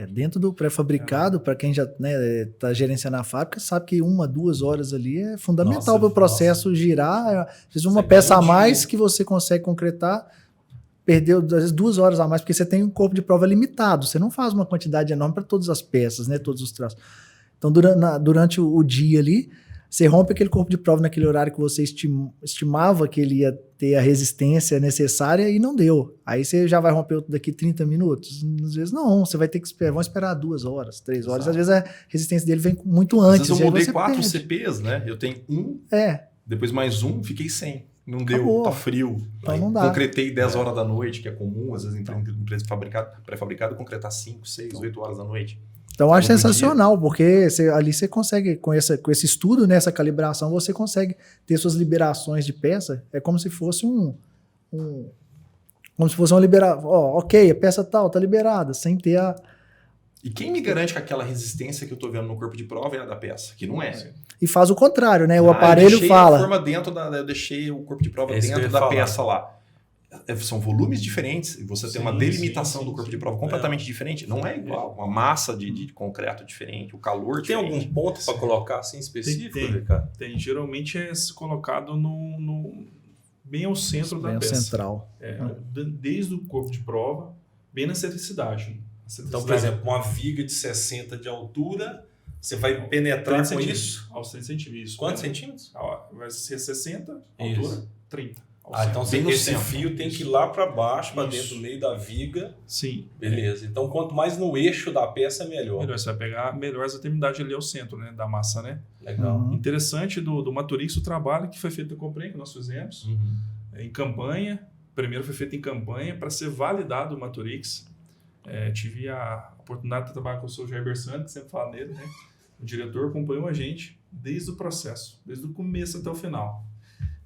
Dentro do pré-fabricado, para quem já está gerenciando a fábrica, sabe que 1, 2 horas ali é fundamental para o processo girar. Às vezes uma peça a mais que você consegue concretar, perdeu às vezes 2 horas a mais, porque você tem um corpo de prova limitado. Você não faz uma quantidade enorme para todas as peças, né, todos os traços. Então, durante o dia ali, você rompe aquele corpo de prova naquele horário que você estimava que ele ia ter a resistência necessária e não deu. Aí você já vai romper outro daqui 30 minutos? Às vezes não, você vai ter que esperar 2 horas, 3 horas. Exato. Às vezes a resistência dele vem muito antes. Às vezes eu mudei 4 CPs, né? Eu tenho depois mais fiquei sem. Não deu, tá frio. Então não dá. Concretei 10 horas da noite, que é comum, às vezes em empresa pré-fabricada, concretar 5, 6, 8 horas da noite. Então eu acho sensacional, porque ali você consegue, com esse estudo, né, essa calibração, você consegue ter suas liberações de peça. É como se fosse como se fosse uma liberação. Ok, a peça tal tá liberada, sem ter a... E quem me garante que aquela resistência que eu estou vendo no corpo de prova é a da peça? Que não é. E faz o contrário, né? O aparelho fala... Eu deixei o corpo de prova dentro da peça lá. São volumes diferentes e você tem uma delimitação do corpo de prova completamente diferente. Não é igual. Uma massa de concreto diferente, o calor diferente. Tem algum ponto para colocar assim específico, Ricardo? Tem. Geralmente é colocado bem ao centro da peça. Central. Desde o corpo de prova, bem na centricidade. Então, por exemplo, uma viga de 60 de altura, você vai penetrar com isso? Aos 30 centímetros. Quantos centímetros? Vai ser 60, altura 30. Então esse fio tem que ir lá para baixo, para dentro do meio da viga. Sim. Beleza. Então, quanto mais no eixo da peça, melhor. Melhor, você vai pegar melhor essa extremidade ali ao centro, né, da massa, né? Legal. Interessante do Maturix, o trabalho que foi feito no Copren, que nós fizemos, em campanha. Primeiro foi feito em campanha para ser validado o Maturix. Tive a oportunidade de trabalhar com o Sr. Gerber Santos, que sempre fala nele, né? O diretor acompanhou a gente desde o processo, desde o começo até o final.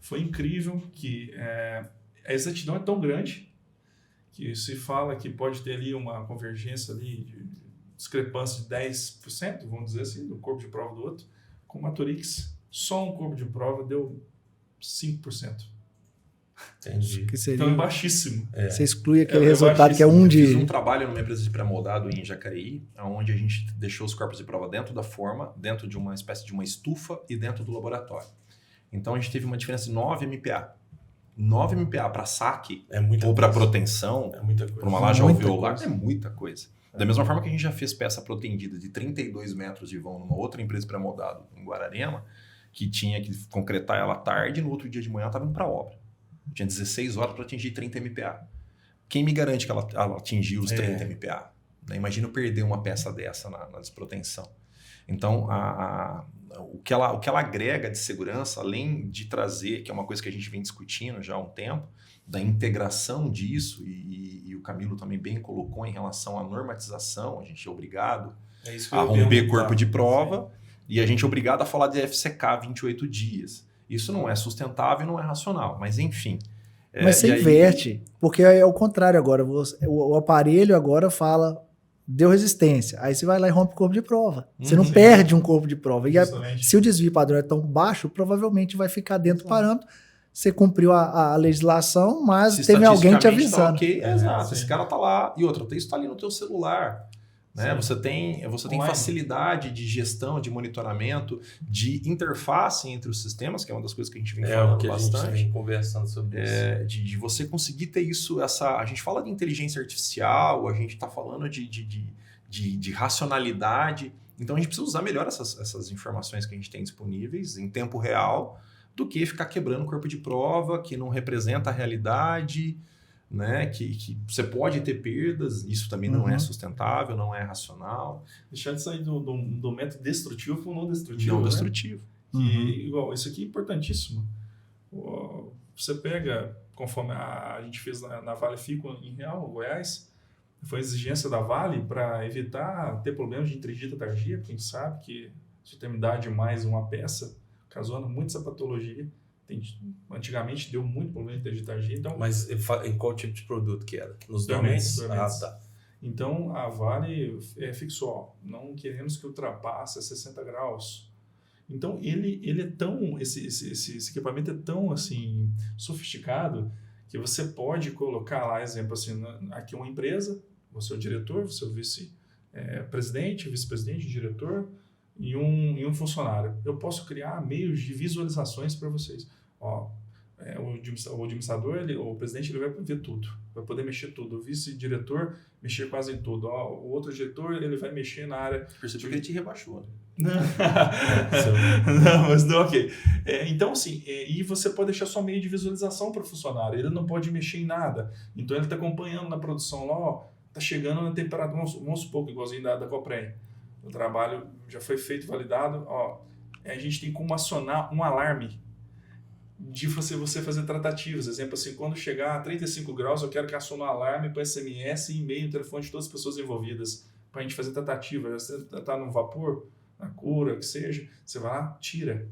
Foi incrível que a exatidão é tão grande que se fala que pode ter ali uma convergência ali de discrepância de 10%, vamos dizer assim, do corpo de prova do outro. Com o Maturix, só um corpo de prova deu 5%. Entendi. Que seria... Então é baixíssimo. Você exclui aquele resultado que é um de... Eu fiz um trabalho numa empresa de pré-moldado em Jacareí, onde a gente deixou os corpos de prova dentro da forma, dentro de uma espécie de uma estufa e dentro do laboratório. Então a gente teve uma diferença de 9 MPa. 9 MPa para saque ou para proteção, para uma laje alveolar, é muita coisa. Da mesma forma que a gente já fez peça protendida de 32 metros de vão numa outra empresa pré-moldado em Guararema, que tinha que concretar ela tarde e no outro dia de manhã estava indo para a obra. Tinha 16 horas para atingir 30 MPa. quem me garante que ela atingiu os 30 MPa? Né? Imagina eu perder uma peça dessa na desprotensão. Então, o que ela agrega de segurança, além de trazer, que é uma coisa que a gente vem discutindo já há um tempo, da integração disso, e o Camilo também bem colocou em relação à normatização, a gente é obrigado a romper corpo de prova, e a gente é obrigado a falar de FCK 28 dias. Isso não é sustentável e não é racional, mas enfim. Mas você inverte, porque é o contrário agora. O aparelho agora fala, deu resistência. Aí você vai lá e rompe o corpo de prova. Você não perde um corpo de prova. E se o desvio padrão é tão baixo, provavelmente vai ficar dentro do parâmetro. Você cumpriu a legislação, mas teve alguém te avisando. Exato, esse cara tá lá. E outra, isso tá ali no teu celular. Né? Você tem facilidade de gestão, de monitoramento, de interface entre os sistemas, que é uma das coisas que a gente vem falando bastante. A gente vem conversando sobre isso. De você conseguir ter isso, a gente fala de inteligência artificial, a gente está falando de racionalidade. Então a gente precisa usar melhor essas informações que a gente tem disponíveis em tempo real, do que ficar quebrando corpo de prova que não representa a realidade. Né? Que você pode ter perdas, isso também não é sustentável, não é racional. Deixar de sair do método destrutivo para o não destrutivo. Não destrutivo. Igual, isso aqui é importantíssimo. Você pega, conforme a gente fez na Vale Fico em Real, Goiás, foi a exigência da Vale para evitar ter problemas de interdita tardia, porque a gente sabe que se terminar demais uma peça, causando muito essa patologia. Antigamente deu muito problema de interditargia. Então, mas em qual tipo de produto que era? Nos dormentes. Tá. Então a Vale fixou, não queremos que ultrapasse a 60 graus. Então ele é tão, esse equipamento é tão assim sofisticado que você pode colocar lá, exemplo assim, aqui uma empresa, você é o diretor, você é o vice-presidente, vice-presidente, diretor e um funcionário. Eu posso criar meios de visualizações para vocês. O administrador, o presidente, ele vai ver tudo, vai poder mexer tudo. O vice-diretor mexer quase em tudo. O outro diretor, ele vai mexer na área. Percebeu que ele te rebaixou. Né? Não, mas não, ok. Então, assim, e você pode deixar só meio de visualização para o funcionário. Ele não pode mexer em nada. Então, ele está acompanhando na produção lá, está chegando na temperatura, vamos supor, igualzinho da Coprem. O trabalho já foi feito, validado. A gente tem como acionar um alarme de você fazer tratativas. Exemplo assim, quando chegar a 35 graus, eu quero que acione um alarme para SMS, e-mail, telefone de todas as pessoas envolvidas, para a gente fazer tratativa. Você está no vapor, na cura, que seja, você vai lá, tira.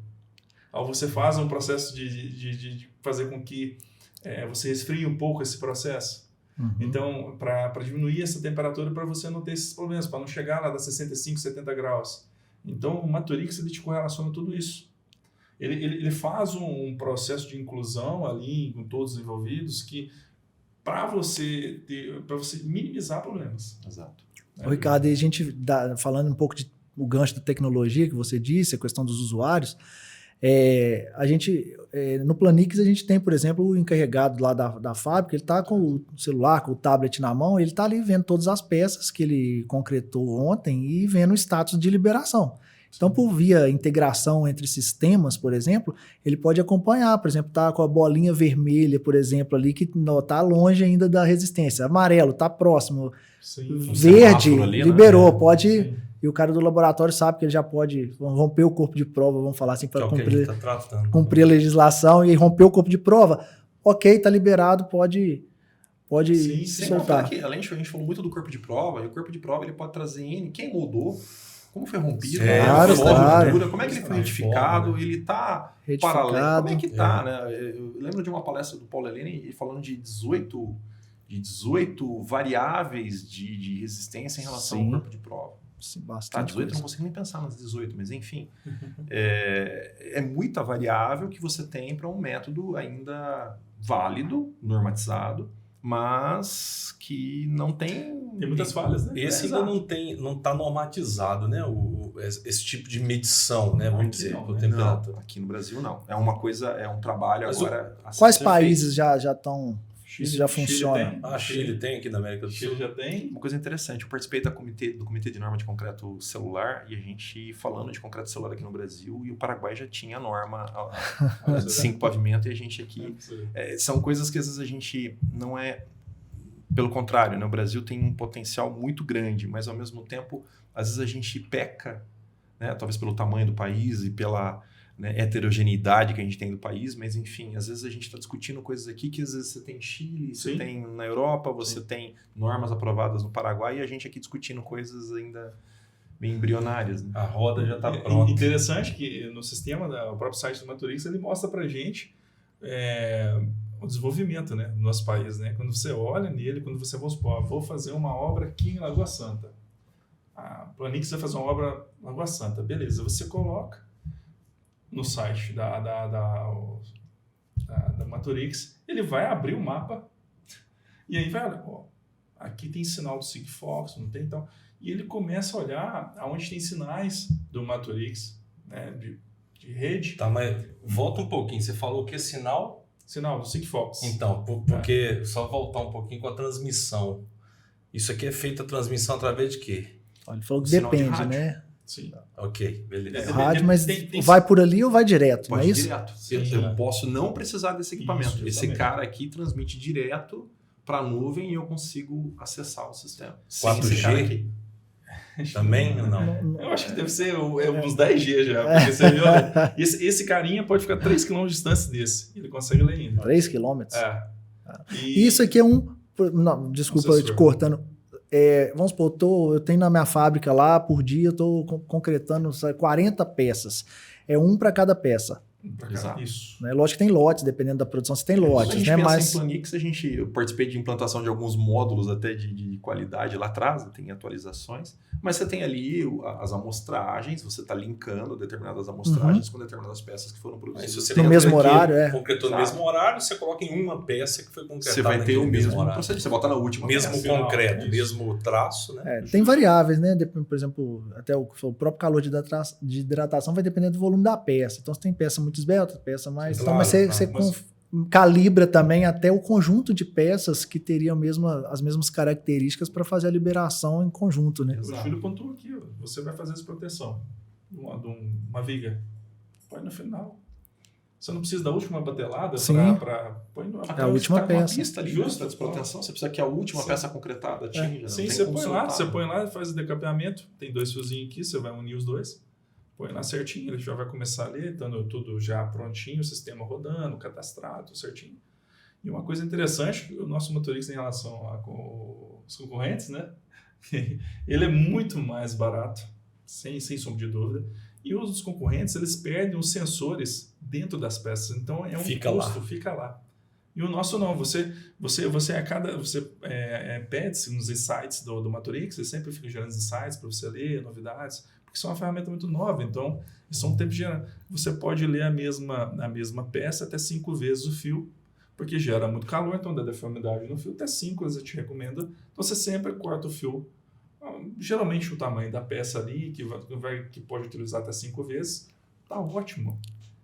Aí você faz um processo de fazer com que você resfrie um pouco esse processo. Então, para diminuir essa temperatura, para você não ter esses problemas, para não chegar lá das 65, 70 graus. Então, o Matrix, ele te correlaciona tudo isso. Ele faz um processo de inclusão ali com todos os envolvidos que para você minimizar problemas. Exato. Ricardo, e a gente falando um pouco o gancho da tecnologia que você disse, a questão dos usuários, a gente no Planix a gente tem, por exemplo, o encarregado lá da fábrica, ele está com o celular, com o tablet na mão, ele está ali vendo todas as peças que ele concretou ontem e vendo o status de liberação. Então, por via integração entre sistemas, por exemplo, ele pode acompanhar, por exemplo, tá com a bolinha vermelha, por exemplo, ali que está longe ainda da resistência, amarelo, está próximo, Sim. verde, ali, liberou, né? pode... Sim. E o cara do laboratório sabe que ele já pode romper o corpo de prova, vamos falar assim, para cumprir a legislação e romper o corpo de prova. Ok, está liberado, pode Sim, soltar. Que, além de a gente falou muito do corpo de prova, e o corpo de prova ele pode trazer N, quem mudou, como foi rompido, claro. como é que ele foi retificado, ele está paralelo, como é que está, né? Eu lembro de uma palestra do Paulo Helene falando de 18 variáveis de resistência em relação ao corpo de prova. Sim, bastante 18 eu não consigo nem pensar nas 18, mas enfim, é muita variável que você tem para um método ainda válido, normatizado, mas que não tem muitas falhas, né? Esse ainda não está normatizado, né? Esse tipo de medição, né? Vamos dizer, por temperatura. Não, aqui no Brasil não. É uma coisa, é um trabalho mas agora. Quais países já estão? Isso já funciona. Chile tem aqui na América do Sul. Chile já tem. Uma coisa interessante, eu participei do comitê de norma de concreto celular e a gente falando de concreto celular aqui no Brasil e o Paraguai já tinha a norma de 5 pavimentos e a gente aqui... são coisas que às vezes a gente não é Pelo contrário, né? O Brasil tem um potencial muito grande, mas ao mesmo tempo, às vezes a gente peca, né? Talvez pelo tamanho do país e pela, né, heterogeneidade que a gente tem do país, mas enfim, às vezes a gente está discutindo coisas aqui que às vezes você tem em Chile, você tem na Europa, você tem normas aprovadas no Paraguai e a gente aqui discutindo coisas ainda bem embrionárias. Né? A roda já está pronta. Interessante que no sistema, o próprio site do Maturix, ele mostra para a gente o desenvolvimento, né, do nosso país. Né? Quando você olha nele, quando você, vamos supor, vou fazer uma obra aqui em Lagoa Santa. A Planix vai fazer uma obra em Lagoa Santa. Beleza, você coloca no site da Maturix, ele vai abrir o mapa e aí vai olhar, aqui tem sinal do Sigfox, não tem tal. E ele começa a olhar aonde tem sinais do Maturix, né, de rede. Tá, mas volta um pouquinho. Você falou que é sinal? Sinal do Sigfox. Então, porque só voltar um pouquinho com a transmissão. Isso aqui é feita a transmissão através de quê? Ele falou que Sinal de depende, rádio. né? Sim. Ok, beleza. Rádio, mas tem- vai por ali ou vai direto, não é Pode ir isso? direto. Sim, Eu né? posso não precisar desse equipamento. Isso, Esse exatamente. cara aqui transmite direto para a nuvem e eu consigo acessar o sistema. 4G? Esse cara aqui. Também ou não? Eu acho que deve ser uns 10G já, porque você viu, né? Esse carinha pode ficar 3 km de distância desse. Ele consegue ler ainda. 3 quilômetros. E Isso aqui é um... Não, desculpa Nossa, eu te senhor. cortando. Vamos supor, eu tenho na minha fábrica lá, por dia, eu estou concretando 40 peças. É um para cada peça. Exato. Isso. Né? Lógico que tem lotes, dependendo da produção, você tem Se a lotes, gente né? pensa Mas em Planix, eu participei de implantação de alguns módulos até de qualidade lá atrás, tem atualizações, mas você tem ali as amostragens, você está linkando determinadas amostragens com determinadas peças que foram Mas produzidas. se você No tem mesmo aqui, horário, concretou no Exato. mesmo horário, você coloca em uma peça que foi concretada. Você vai ter naquele o mesmo horário. procedimento, você bota na última Mesmo peça. concreto, Isso. mesmo traço, né? tem variáveis, né? Por exemplo, até o próprio calor de hidratação vai depender do volume da peça. Então, você tem peça muito esbelta, peça mais... Claro, mas você mas- calibra também até o conjunto de peças que teriam as mesmas características para fazer a liberação em conjunto, né? O Exato. Júlio pontuou aqui, ó, você vai fazer essa proteção de uma viga. Põe no final. Você não precisa da última batelada Sim. para põe no É a última peça. Pista ali, Justo. para desproteção, você precisa que a última Sim. peça concretada atinja. Sim, não tem você como põe lá, soltar. você põe lá, faz o decapeamento, tem 2 fiozinhos aqui, você vai unir os dois, põe lá certinho, ele já vai começar a ler, estando tudo já prontinho, o sistema rodando, cadastrado, certinho. E uma coisa interessante, o nosso motorista em relação com os concorrentes, né? Ele é muito mais barato, sem sombra de dúvida. E os dos concorrentes, eles perdem os sensores dentro das peças. Então é um Fica custo, lá. fica lá. E o nosso não, você pede-se nos insights do Maturix, você sempre fica gerando insights para você ler, novidades, porque isso é uma ferramenta muito nova, então isso é um tempo gerando. Você pode ler a mesma peça até 5 vezes o fio, porque gera muito calor, então dá deformidade no fio, até 5 vezes eu te recomendo. Então você sempre corta o fio, geralmente o tamanho da peça ali, que pode utilizar até 5 vezes, tá ótimo.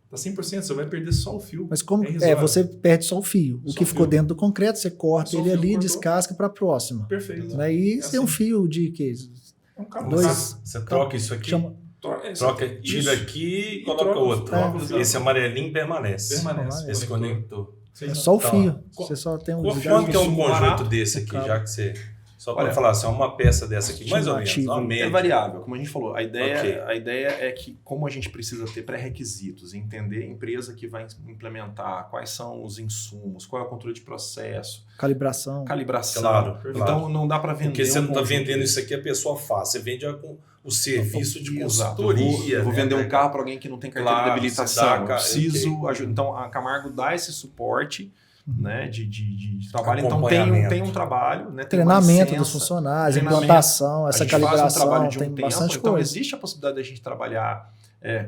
Tá 100%, você vai perder só o fio. Mas como irrisório. você perde só o fio. O Só que o ficou fio. dentro do concreto, você corta Só o ele fio ali, cortou. descasca para a próxima. Perfeito. Né? E É você tem um assim. fio de que É um cabo Dois- rápido. Você troca isso aqui, chama troca, Isso. tira aqui e coloca troca- outro. troca os Esse dados. amarelinho permanece. Permanece. Esse conector. conector. Sim. é só o Tá. fio. Qu- Você só tem um Quanto desgaste. que é um Isso conjunto barato, desse aqui, cabo. já que você... Só para É. falar, assim, uma peça dessa aqui, mais ou menos, Estimativa. uma É média. variável, como a gente falou. A ideia, Ok. a ideia é que, como a gente precisa ter pré-requisitos, entender a empresa que vai implementar, quais são os insumos, qual é o controle de processo, Calibração. calibração. Claro, Então claro. não dá para vender. Porque você não está conjunto vendendo desse. isso aqui, a pessoa faz. Você vende com o serviço de Exato. consultoria. Eu vou né? vender um carro para alguém que não tem carteira Claro, de habilitação. você dá, Eu cara, preciso ok. ajudar. Então a Camargo dá esse suporte, né, de trabalho. Então Acompanhamento. tem um trabalho, né, tem uma Treinamento licença, dos funcionários, treinamento. implantação, A essa gente faz um calibração, trabalho de um tem tempo, bastante então coisa. existe a possibilidade da gente trabalhar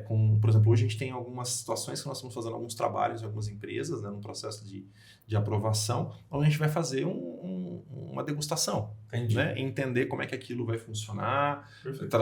com, por exemplo, hoje a gente tem algumas situações que nós estamos fazendo alguns trabalhos em algumas empresas, né, num processo de aprovação, onde a gente vai fazer uma degustação, Entendi. né, entender como é que aquilo vai funcionar, Perfeito.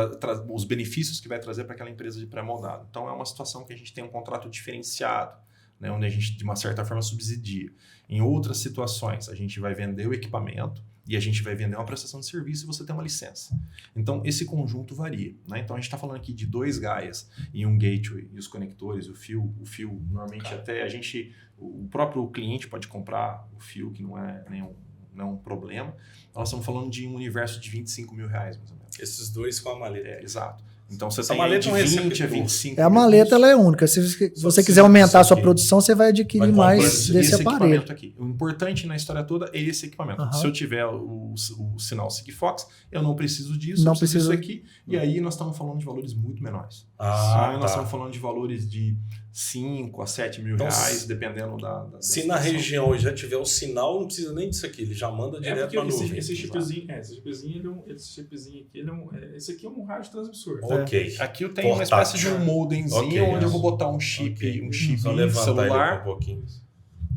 os benefícios que vai trazer para aquela empresa de pré-moldado. Então é uma situação que a gente tem um contrato diferenciado, né, onde a gente, de uma certa forma, subsidia. Em outras situações, a gente vai vender o equipamento e a gente vai vender uma prestação de serviço e você tem uma licença. Então, esse conjunto varia. Né? Então, a gente está falando aqui de 2 gaias e um gateway e os conectores, o fio normalmente até a gente... O próprio cliente pode comprar o fio, que não é nenhum não é um problema. Nós estamos falando de um universo de R$25 mil, mais ou menos. Esses dois com a maleta. Exato. Então você Essa tem maleta de é um 20 a receptor. 25 A mil. maleta ela é única. Se você quiser aumentar a sua produção, você vai adquirir Vai comprar mais esse desse aparelho. Equipamento aqui. O importante na história toda é esse equipamento. Aham. Se eu tiver o sinal Sigfox, eu não preciso disso, Não eu preciso precisa. disso aqui. E aí nós estamos falando de valores muito menores. Ah, Nós tá. estamos falando de valores de 5 a 7 mil Então, reais, dependendo da Se na situação. região já tiver o sinal, não precisa nem disso aqui. Ele já manda direto porque para a nuvem. esse chipzinho aqui, esse aqui é um rádio transmissor. Ok. Aqui eu tenho uma Portátil. espécie de um modemzinho Ok, onde eu isso. vou botar um chip, Ok. um chip Só levantar celular ele um pouquinho.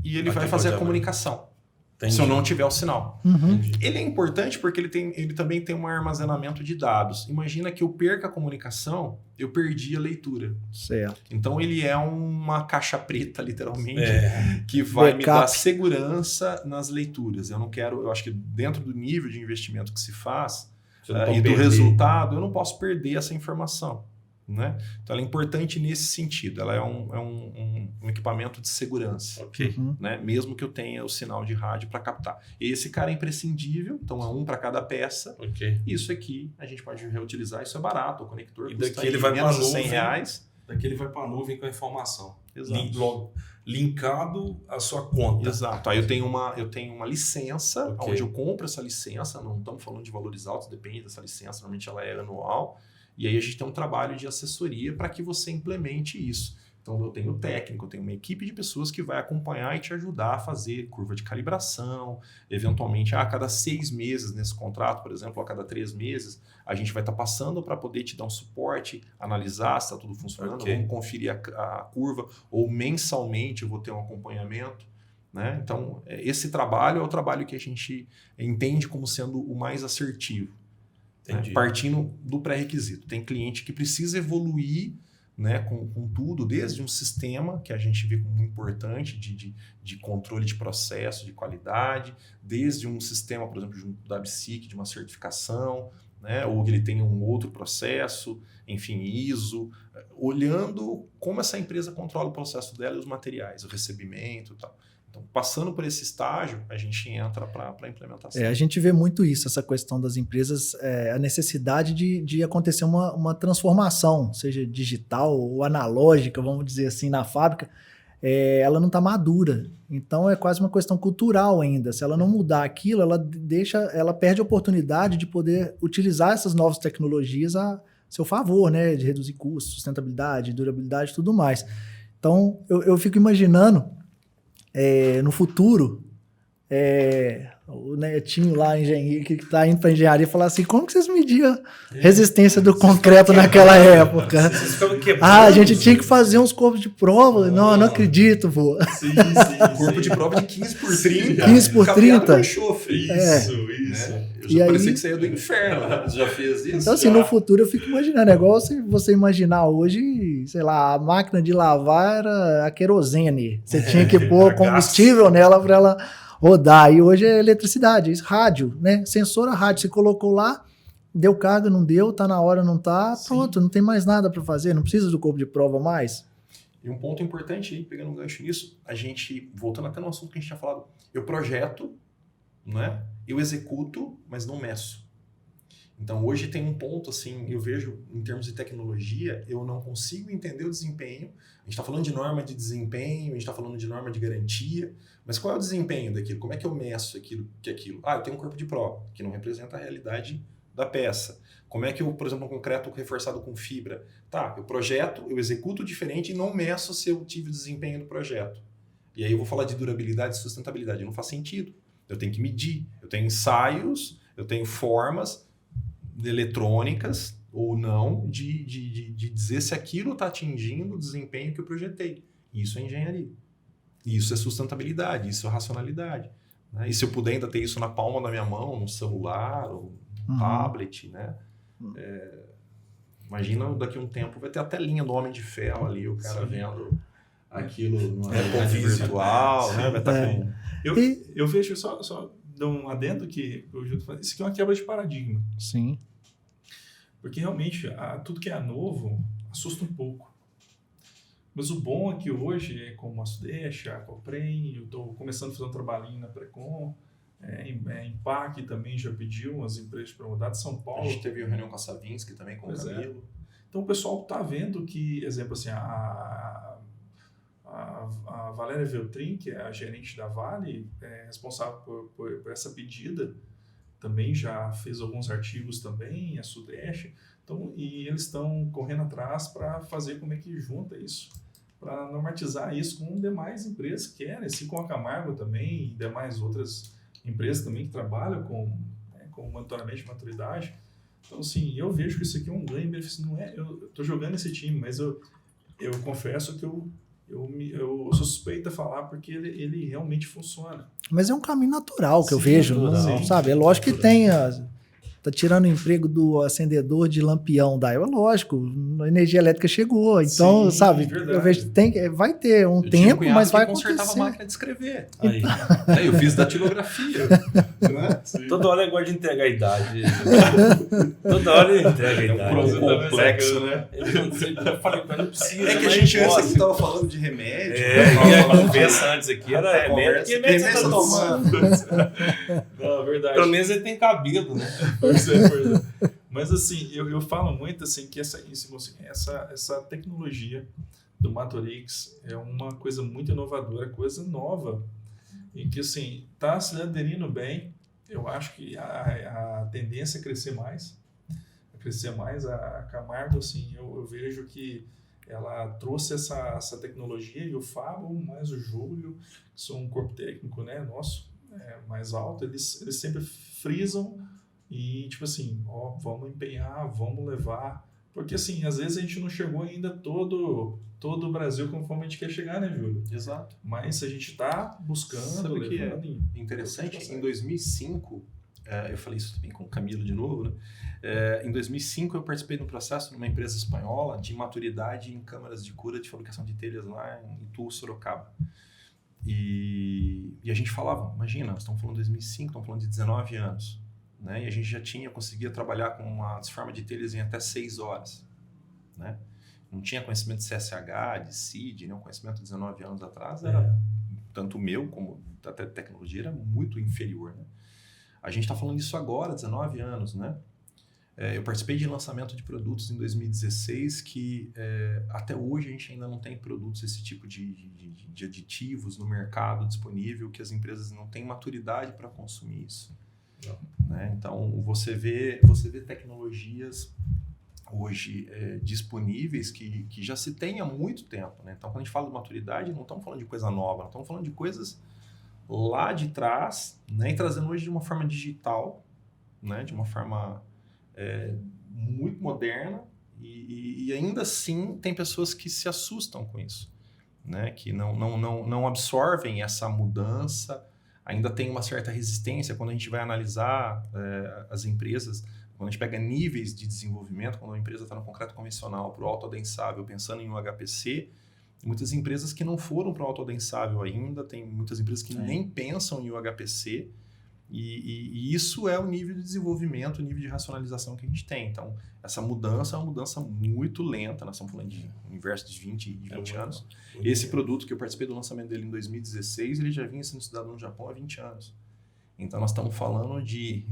e ele Aqui vai fazer pode a abrir. comunicação. Entendi. Se eu não tiver o sinal. Uhum. Entendi. Ele é importante porque ele também tem um armazenamento de dados. Imagina que eu perca a comunicação, eu perdi a leitura. Certo. Então ele é uma caixa preta, literalmente, É. que vai me Backup. dar segurança nas leituras. Eu acho que dentro do nível de investimento que se faz Você não pode e do perder. resultado, eu não posso perder essa informação. Né? Então ela é importante nesse sentido. Ela é um equipamento de segurança. Ok. Né? Mesmo que eu tenha o sinal de rádio para captar. Esse cara é imprescindível, então é um para cada peça. Ok. Isso aqui a gente pode reutilizar, isso é barato, o conector E custa daqui ele aí vai menos pra de 100 nuvem. reais. Daqui ele vai para a nuvem com a informação. Exato. Linkado à sua conta. Exato. Aí eu tenho uma licença, Ok. onde eu compro essa licença, não estamos falando de valores altos, depende dessa licença, normalmente ela é anual, e aí a gente tem um trabalho de assessoria para que você implemente isso. Então eu tenho técnico, eu tenho uma equipe de pessoas que vai acompanhar e te ajudar a fazer curva de calibração, eventualmente a cada 6 meses nesse contrato, por exemplo, a cada 3 meses, a gente vai estar passando para poder te dar um suporte, analisar se está tudo funcionando, Ok. vamos conferir a curva, ou mensalmente eu vou ter um acompanhamento. Né? Então, esse trabalho é o trabalho que a gente entende como sendo o mais assertivo. Entendi. Né? Partindo do pré-requisito. Tem cliente que precisa evoluir, né, com tudo, desde um sistema que a gente vê como importante de controle de processo, de qualidade, desde um sistema, por exemplo, junto da BSIC, de uma certificação, né, ou que ele tenha um outro processo, enfim, ISO, olhando como essa empresa controla o processo dela e os materiais, o recebimento e tal. Então, passando por esse estágio, a gente entra para a implementação. A gente vê muito isso, essa questão das empresas, a necessidade de acontecer uma transformação, seja digital ou analógica, vamos dizer assim, na fábrica, ela não está madura. Então é quase uma questão cultural ainda. Se ela não mudar aquilo, ela perde a oportunidade de poder utilizar essas novas tecnologias a seu favor, né? De reduzir custos, sustentabilidade, durabilidade e tudo mais. Então eu fico imaginando no futuro, o netinho lá, engenheiro, que está indo para engenharia, falar assim: como que vocês mediam a resistência do concreto naquela época? Vocês ficavam quebrando. A gente tinha que fazer uns corpos de prova. Não acredito, vô. Sim, Corpo de prova de 15 por 30. 15 por 30. capeado com enxofre. Isso. Né? Eu E já aí- parecia que saía do inferno. Né? Já fez isso? Então, assim, no futuro eu fico imaginando. É igual você imaginar hoje, sei lá, a máquina de lavar era a querosene. Você tinha que pôr a combustível nela para ela rodar. E hoje é eletricidade, é rádio, né? Sensor a rádio. Você colocou lá, deu carga, não deu, tá na hora, não tá. Pronto, não tem mais nada para fazer, não precisa do corpo de prova mais. E um ponto importante aí, pegando um gancho nisso, a gente, voltando até no assunto que a gente tinha falado, eu projeto, né? Eu executo, mas não meço. Então hoje tem um ponto, assim, eu vejo em termos de tecnologia, eu não consigo entender o desempenho. A gente está falando de norma de desempenho, a gente está falando de norma de garantia, mas qual é o desempenho daquilo? Como é que eu meço aquilo? Eu tenho um corpo de prova, que não representa a realidade da peça. Como é que eu, por exemplo, um concreto reforçado com fibra? Tá, eu projeto, eu executo diferente e não meço se eu tive o desempenho do projeto. E aí eu vou falar de durabilidade e sustentabilidade. Não faz sentido. Eu tenho que medir. Eu tenho ensaios, eu tenho formas eletrônicas ou não de dizer se aquilo está atingindo o desempenho que eu projetei. Isso é engenharia. Isso é sustentabilidade, isso é racionalidade. Né? E se eu puder ainda ter isso na palma da minha mão, no celular, ou no tablet, né? Imagina daqui a um tempo vai ter a telinha do Homem de Ferro ali, o cara vendo aquilo numa realidade virtual, né? Vai estar com... Eu vejo, só dar um adendo que o Gildo fala, isso aqui é uma quebra de paradigma. Sim. Porque realmente, tudo que é novo assusta um pouco. Mas o bom é que hoje, como a Sudeste, a Coprem, eu estou começando a fazer um trabalhinho na Precon, Impac também já pediu, as empresas para mudar de São A Paulo. gente teve uma reunião com a Savinsky também, com o Pois é. Camilo. Então o pessoal está vendo que, exemplo assim, a Valéria Veltrin, que é a gerente da Vale, é responsável por essa pedida, também já fez alguns artigos também, a Sudeste, então, e eles estão correndo atrás para fazer como é que junta isso, para normatizar isso com demais empresas que querem, assim com a Camargo também, e demais outras empresas também que trabalham com monitoramento de maturidade. Então, assim, eu vejo que isso aqui é um ganho benefício. Não é, eu estou jogando esse time, mas eu confesso que eu sou suspeito a falar porque ele realmente funciona. Mas é um caminho natural que eu Sim, vejo, natural. sabe? É lógico que tem tá tirando o emprego do acendedor de lampião da é lógico, a energia elétrica chegou, então, Sim, sabe? verdade. Eu vejo que vai ter um Eu tinha tempo, cunhado mas que vai consertava a acontecer. máquina de escrever. Aí. Eu fiz datilografia. Né? Toda hora ele gosta de entregar a idade. Toda hora ele entrega a É um idade. problema complexo, né? Eu falei que não precisa. É que a mas gente antes gosta. aqui estava falando de remédio. E a conversa antes aqui era remédio. Que remédio você tá Remédio tomando? Não, verdade. Pelo menos ele tem cabelo, né? Pois é. Mas assim, eu falo muito assim que essa tecnologia do Matorix é uma coisa muito inovadora, coisa nova, e que assim está se aderindo bem. Eu acho que a tendência é crescer mais, a Camargo, assim, eu vejo que ela trouxe essa tecnologia, e o Fábio mais o Júlio, que são um corpo técnico, né, nosso, mais alto, eles sempre frisam e tipo assim, vamos empenhar, vamos levar, porque assim, às vezes a gente não chegou ainda todo o Brasil conforme a gente quer chegar, né, Júlio? Exato. Mas a gente está buscando, Sabe o que levando. Interessante, em 2005, eu falei isso também com o Camilo de novo, né? Em 2005 eu participei de um processo numa empresa espanhola de maturidade em câmaras de cura de fabricação de telhas lá em Itu, Sorocaba. E a gente falava, imagina, nós estamos falando de 2005, estamos falando de 19 anos. Né? E a gente já conseguia trabalhar com uma desforma de telhas em até 6 horas. Né? Não tinha conhecimento de CSH, de CID, né? O conhecimento de 19 anos atrás era, tanto o meu como da tecnologia, era muito inferior. Né? A gente está falando disso agora, 19 anos. Né? Eu participei de lançamento de produtos em 2016 que até hoje a gente ainda não tem produtos, esse tipo de aditivos no mercado disponível, que as empresas não têm maturidade para consumir isso. Né? Então, você vê tecnologias hoje disponíveis que já se tem há muito tempo. Né? Então, quando a gente fala de maturidade, não estamos falando de coisa nova, não estamos falando de coisas lá de trás, né? E trazendo hoje de uma forma digital, né? De uma forma muito moderna, e ainda assim tem pessoas que se assustam com isso, né? Que não absorvem essa mudança. Ainda tem uma certa resistência quando a gente vai analisar as empresas, quando a gente pega níveis de desenvolvimento, quando a empresa está no concreto convencional para o autoadensável, pensando em um HPC, muitas empresas que não foram para o autoadensável ainda, tem muitas empresas que nem pensam em UHPC, e isso é o nível de desenvolvimento, o nível de racionalização que a gente tem. Então, essa mudança é uma mudança muito lenta, nós estamos falando de um universo de 20 anos. Esse produto que eu participei do lançamento dele em 2016, ele já vinha sendo estudado no Japão há 20 anos. Então, nós estamos falando de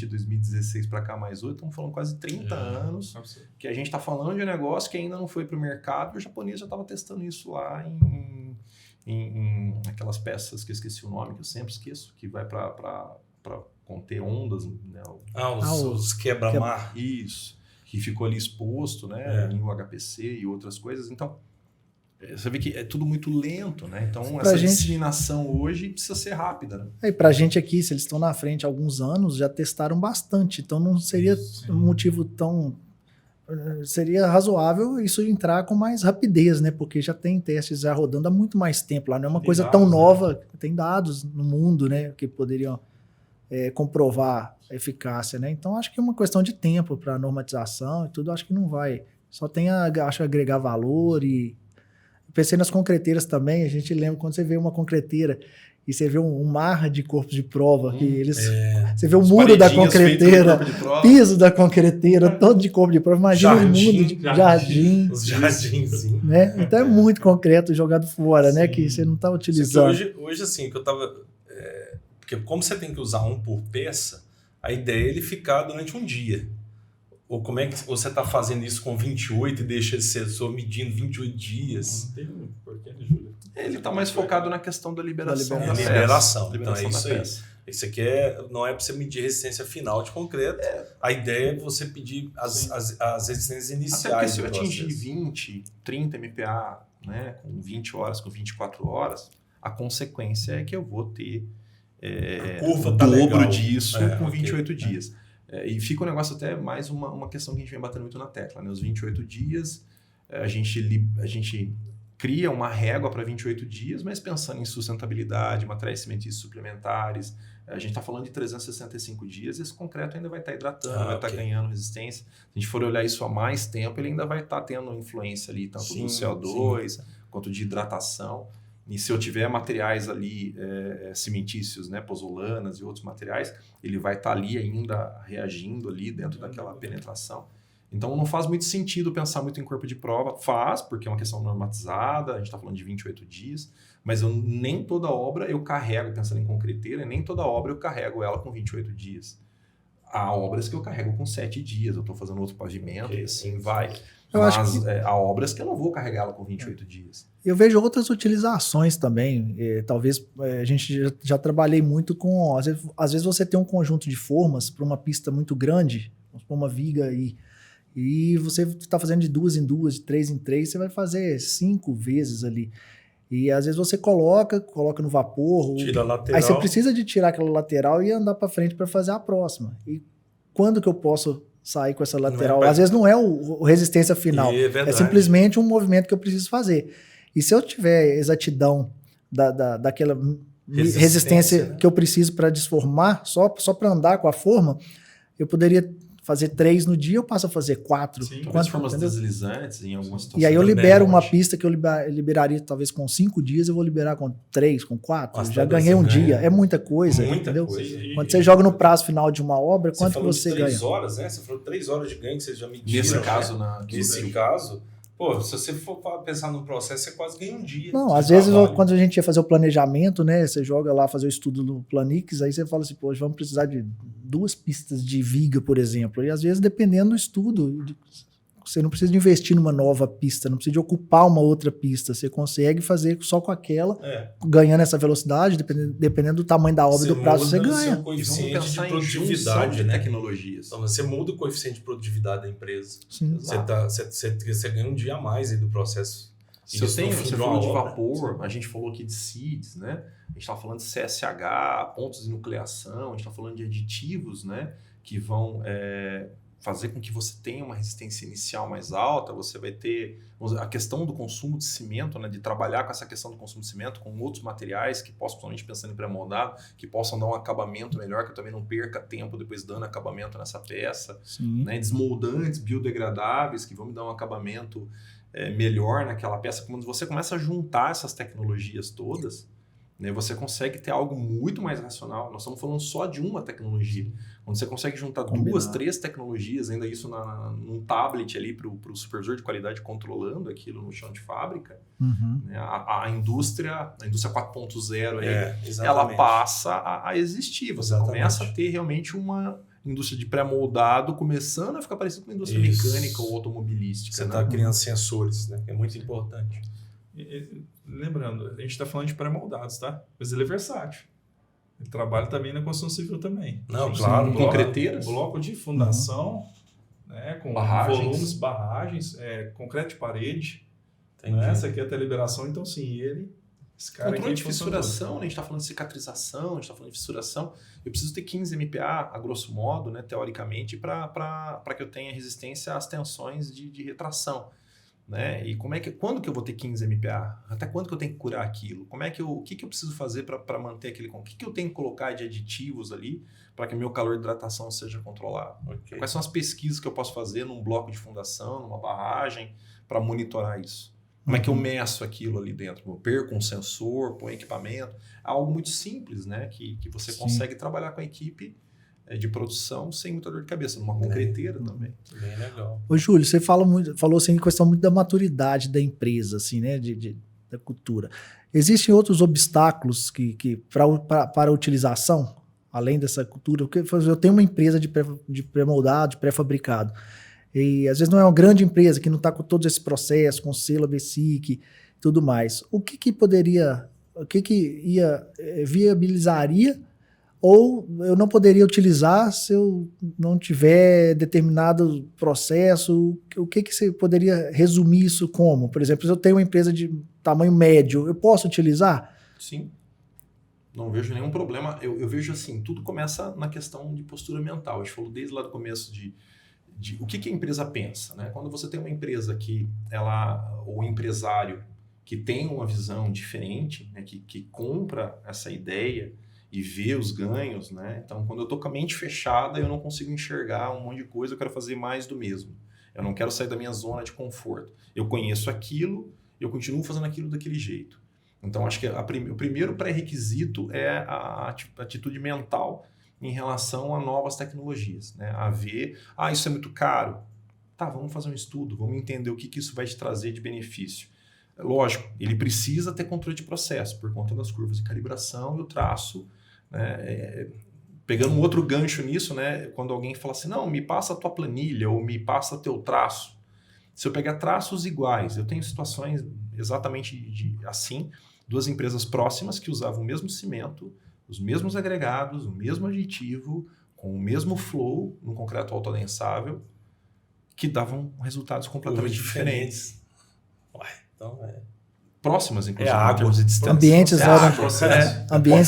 2016 para cá mais 8, estamos falando quase 30 anos, que a gente está falando de um negócio que ainda não foi para o mercado, e o japonês já estava testando isso lá em aquelas peças que eu esqueci o nome, que eu sempre esqueço, que vai para conter ondas. Né? Os quebra-mar. Isso, que ficou ali exposto, né? Em UHPC e outras coisas. Então, você vê que é tudo muito lento, né? Então, essa disseminação hoje precisa ser rápida. Né? E pra gente aqui, se eles estão na frente há alguns anos, já testaram bastante. Então, não seria um motivo tão... Seria razoável isso entrar com mais rapidez, né? Porque já tem testes já rodando há muito mais tempo lá. Não é uma coisa tão nova. Né? Tem dados no mundo, né? Que poderiam comprovar a eficácia, né? Então, acho que é uma questão de tempo para normatização e tudo. Acho que não vai... Só tem acho agregar valor e... Pensei nas concreteiras também. A gente lembra quando você vê uma concreteira e você vê um mar de corpos de prova, que eles... Você vê o muro da concreteira, piso da concreteira, todo de corpo de prova. Imagina o mundo de jardim. Os jardins. Né? Então é muito concreto jogado fora, né? Que você não está utilizando. Hoje, assim, que eu estava... Porque como você tem que usar um por peça, a ideia é ele ficar durante um dia. Ou como é que você está fazendo isso com 28 e deixa esse sensor medindo 28 dias? Não tem um porquê, né, Júlio? Ele está mais focado na questão da liberação. Da Liberação. peça. Então é isso aí. Isso aqui não é para você medir resistência final de concreto. A ideia é você pedir as resistências iniciais. Até porque se eu do atingir processo. 20, 30 MPa, né, com 20 horas, com 24 horas, a consequência é que eu vou ter A curva o tá dobro legal. dias com ok. 28 dias. E fica um negócio até mais uma questão que a gente vem batendo muito na tecla. Né? Os 28 dias, a gente cria uma régua para 28 dias, mas pensando em sustentabilidade, materiais cimentícios suplementares, a gente está falando de 365 dias e esse concreto ainda vai estar hidratando, vai estar ganhando resistência. Se a gente for olhar isso há mais tempo, ele ainda vai estar tendo influência ali, tanto do CO2 quanto de hidratação. E se eu tiver materiais ali cimentícios, né, pozolanas e outros materiais, ele vai estar ali ainda reagindo ali dentro daquela penetração. Então não faz muito sentido pensar muito em corpo de prova. Faz, porque é uma questão normatizada, a gente está falando de 28 dias, mas nem toda obra eu carrego, pensando em concreteira, nem toda obra eu carrego ela com 28 dias. Há obras que eu carrego com 7 dias, eu estou fazendo outro pavimento e assim vai. Mas há obras que eu não vou carregar ela com 28 dias. Eu vejo outras utilizações também. Talvez a gente já trabalhei muito com... Às vezes você tem um conjunto de formas para uma pista muito grande, vamos supor uma viga e você está fazendo de 2 em 2, de 3 em 3, você vai fazer 5 vezes ali. E às vezes você coloca no vapor. Tira a lateral. Aí você precisa de tirar aquela lateral e andar para frente para fazer a próxima. E quando que eu posso sair com essa lateral? Às vezes não é o resistência final. É simplesmente um movimento que eu preciso fazer. E se eu tiver exatidão daquela resistência né? que eu preciso para desformar, só para andar com a forma, eu poderia fazer 3 no dia, eu passo a fazer 4. Sim, Talvez formas deslizantes em algumas situações. E aí eu libero uma pista que eu liberaria talvez com 5 dias, eu vou liberar com 3, com 4. Nossa, já ganhei um dia. É muita coisa, Muita entendeu? coisa. Quando você joga no prazo final de uma obra, quanto que você ganha? 3 horas, né? Você falou 3 horas de ganho que você já mediu. Nesse caso, Nesse caso, pô, se você for pensar no processo, você quase ganha um dia. Não, às vezes quando a gente ia fazer o planejamento, né? Você joga lá, fazer o estudo no Planix, aí você fala assim, pô, vamos precisar de 2 pistas de viga, por exemplo. E às vezes, dependendo do estudo, você não precisa de investir numa nova pista, não precisa de ocupar uma outra pista. Você consegue fazer só com aquela, ganhando essa velocidade, dependendo do tamanho da obra e do prazo, você ganha. Seu coeficiente de produtividade, de né? tecnologias. Então, você muda o coeficiente de produtividade da empresa. Sim. Você ganha um dia a mais aí do processo. Se eu tenho, você falou de vapor, a gente falou aqui de seeds, né? A gente estava falando de CSH, pontos de nucleação, a gente está falando de aditivos, né? Que vão fazer com que você tenha uma resistência inicial mais alta, você vai ter a questão do consumo de cimento, né? De trabalhar com essa questão do consumo de cimento, com outros materiais que possam, principalmente pensando em pré-moldado, que possam dar um acabamento melhor, que eu também não perca tempo depois dando acabamento nessa peça. Né? Desmoldantes, biodegradáveis, que vão me dar um acabamento melhor naquela peça. Quando você começa a juntar essas tecnologias todas, né, você consegue ter algo muito mais racional. Nós estamos falando só de uma tecnologia. Quando você consegue juntar 2, 3 tecnologias, ainda isso num tablet ali para o supervisor de qualidade controlando aquilo no chão de fábrica, né, a indústria 4.0 aí, ela passa a existir. Você começa a ter realmente uma indústria de pré-moldado começando a ficar parecido com a indústria mecânica ou automobilística. Você está criando sensores, né? Que é muito importante. Lembrando, a gente está falando de pré-moldados, tá? Mas ele é versátil. Ele trabalha também na construção civil também. Não, claro. Concreteiras. Bloco de fundação, né, com volumes, barragens, concreto de parede. Né? Essa aqui é até liberação. Então, sim, esse cara controle aqui de fissuração, né? A gente está falando de cicatrização, a gente está falando de fissuração. Eu preciso ter 15 MPa, a grosso modo, né, teoricamente, para que eu tenha resistência às tensões de retração. Né? E quando que eu vou ter 15 MPa? Até quando que eu tenho que curar aquilo? O que eu preciso fazer para manter aquele... O que eu tenho que colocar de aditivos ali para que o meu calor de hidratação seja controlado? Okay. Quais são as pesquisas que eu posso fazer num bloco de fundação, numa barragem, para monitorar isso? Como é que eu meço aquilo ali dentro? Eu perco um sensor, põe equipamento? É algo muito simples, né? Que você consegue trabalhar com a equipe de produção sem muita dor de cabeça, numa concreteira também. Bem legal. Ô, Júlio, você falou assim, questão muito da maturidade da empresa, assim, né? da cultura. Existem outros obstáculos para a utilização, além dessa cultura? Porque eu tenho uma empresa de pré-moldado, de pré-fabricado, e às vezes não é uma grande empresa que não está com todo esse processo, com selo ABSIC e tudo mais. O que viabilizaria ou eu não poderia utilizar se eu não tiver determinado processo? O que você poderia resumir isso como? Por exemplo, se eu tenho uma empresa de tamanho médio, eu posso utilizar? Sim. Não vejo nenhum problema. Eu vejo assim, tudo começa na questão de postura mental. A gente falou desde lá do começo de o que a empresa pensa, né? Quando você tem uma empresa ou um empresário que tem uma visão diferente, né? que compra essa ideia e vê os ganhos, né? Então, quando eu estou com a mente fechada, eu não consigo enxergar um monte de coisa, eu quero fazer mais do mesmo. Eu não quero sair da minha zona de conforto. Eu conheço aquilo, eu continuo fazendo aquilo daquele jeito. Então, acho que o primeiro pré-requisito é a atitude mental em relação a novas tecnologias, né? A ver, isso é muito caro. Tá, vamos fazer um estudo, vamos entender o que isso vai te trazer de benefício. Lógico, ele precisa ter controle de processo, por conta das curvas de calibração e o traço, né? Pegando um outro gancho nisso, né? Quando alguém fala assim, não, me passa a tua planilha ou me passa teu traço. Se eu pegar traços iguais, eu tenho situações exatamente assim, duas empresas próximas que usavam o mesmo cimento, os mesmos agregados, o mesmo aditivo, com o mesmo flow no concreto autoadensável, que davam resultados completamente diferentes. Ué, então próximas, inclusive, água, em termos de distância. Ambientes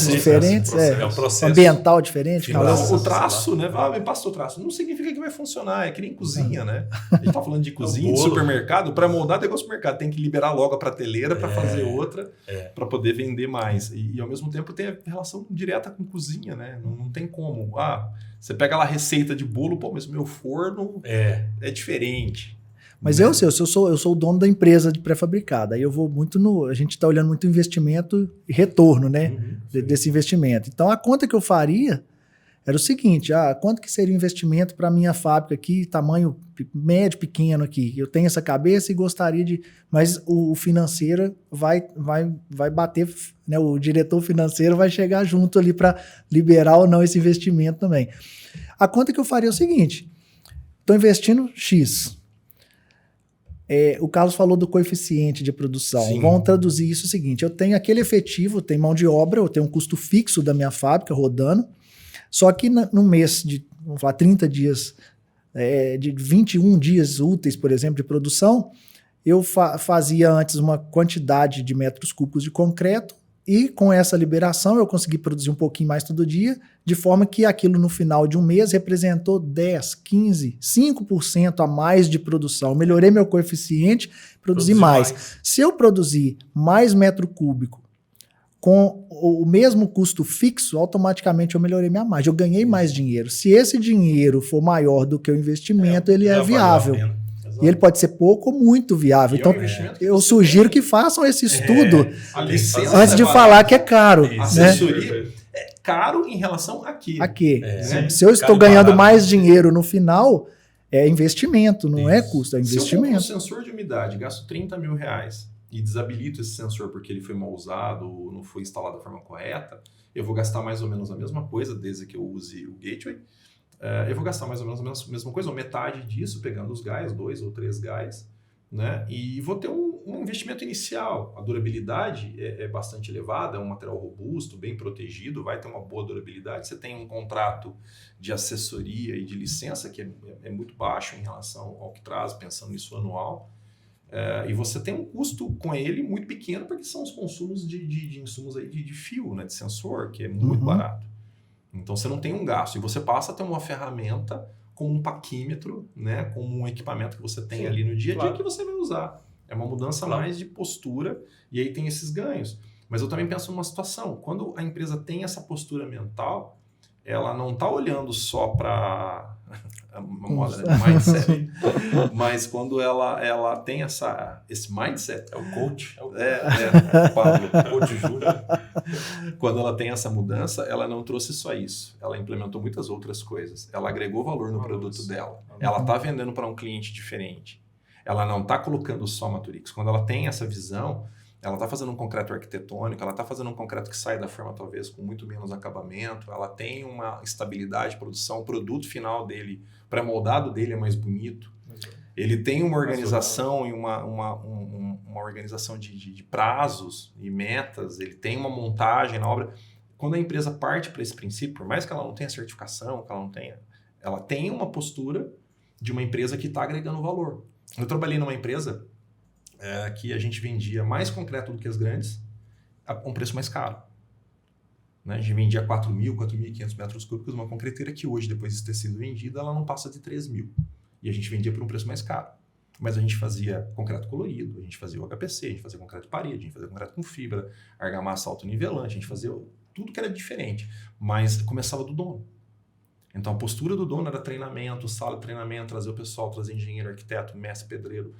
diferentes, processo. ambiental diferente. O traço, né? Me passa o traço. Não significa que vai funcionar, é que nem cozinha, né? A gente tá falando de cozinha, de supermercado. Para moldar negócio do mercado, tem que liberar logo a prateleira para fazer outra, para poder vender mais. E ao mesmo tempo tem a relação direta com cozinha, né? Não tem como. Você pega lá a receita de bolo, mas o meu forno é diferente. Mas eu sou o dono da empresa de pré-fabricada. Aí eu vou muito a gente está olhando muito investimento e retorno, né? Desse investimento. Então a conta que eu faria era o seguinte: quanto que seria o investimento para a minha fábrica aqui, tamanho médio, pequeno aqui? Eu tenho essa cabeça e gostaria de. Mas o financeiro vai bater, né? O diretor financeiro vai chegar junto ali para liberar ou não esse investimento também. A conta que eu faria é o seguinte: estou investindo X. O Carlos falou do coeficiente de produção. Sim. Vamos traduzir isso o seguinte: eu tenho aquele efetivo, eu tenho mão de obra, eu tenho um custo fixo da minha fábrica rodando, só que no mês de, vamos falar, 30 dias, de 21 dias úteis, por exemplo, de produção, eu fazia antes uma quantidade de metros cúbicos de concreto e com essa liberação eu consegui produzir um pouquinho mais todo dia, de forma que aquilo no final de um mês representou 10, 15, 5% a mais de produção. Eu melhorei meu coeficiente, produzi mais. Se eu produzir mais metro cúbico com o mesmo custo fixo, automaticamente eu melhorei minha margem. Eu ganhei mais dinheiro. Se esse dinheiro for maior do que o investimento, ele é viável. E ele pode ser pouco ou muito viável. Então, eu sugiro que façam esse estudo antes de falar que é caro. Assessoria é caro em relação a quê? Se eu estou ganhando mais dinheiro no final, é investimento, não é custo, é investimento. Se eu compro um sensor de umidade, gasto R$30 mil e desabilito esse sensor porque ele foi mal usado ou não foi instalado da forma correta, eu vou gastar mais ou menos a mesma coisa desde que eu use o gateway. Eu vou gastar mais ou menos a mesma coisa, ou metade disso, pegando os gás, 2 ou 3 gás, né? E vou ter um investimento inicial. A durabilidade é bastante elevada, é um material robusto, bem protegido, vai ter uma boa durabilidade. Você tem um contrato de assessoria e de licença que é muito baixo em relação ao que traz, pensando nisso anual. E você tem um custo com ele muito pequeno, porque são os consumos de insumos aí de fio, né? De sensor, que é muito barato. Então, você não tem um gasto. E você passa a ter uma ferramenta como um paquímetro, né? Como um equipamento que você tem ali no dia a dia que você vai usar. É uma mudança mais de postura e aí tem esses ganhos. Mas eu também penso numa situação. Quando a empresa tem essa postura mental, ela não está olhando só para a moda, né? Mindset. Mas quando ela tem esse mindset... É o coach. Pablo, coach Júlio. Quando ela tem essa mudança, ela não trouxe só isso. Ela implementou muitas outras coisas. Ela agregou valor no produto dela. Ela está vendendo para um cliente diferente. Ela não está colocando só Maturix. Quando ela tem essa visão, ela está fazendo um concreto arquitetônico, ela está fazendo um concreto que sai da forma talvez com muito menos acabamento, ela tem uma estabilidade de produção, o produto final dele, o pré-moldado dele é mais bonito, ele tem uma organização e uma organização de prazos e metas, ele tem uma montagem na obra. Quando a empresa parte para esse princípio, por mais que ela não tenha certificação, que ela não tenha, ela tem uma postura de uma empresa que está agregando valor. Eu trabalhei numa empresa que a gente vendia mais concreto do que as grandes, a um preço mais caro. Né? A gente vendia 4.000, 4.500 metros cúbicos, uma concreteira que hoje, depois de ter sido vendida, ela não passa de 3.000. E a gente vendia por um preço mais caro. Mas a gente fazia concreto colorido, a gente fazia o HPC, a gente fazia concreto de parede, a gente fazia concreto com fibra, argamassa autonivelante, a gente fazia tudo que era diferente. Mas começava do dono. Então a postura do dono era treinamento, sala de treinamento, trazer o pessoal, trazer engenheiro, arquiteto, mestre, pedreiro,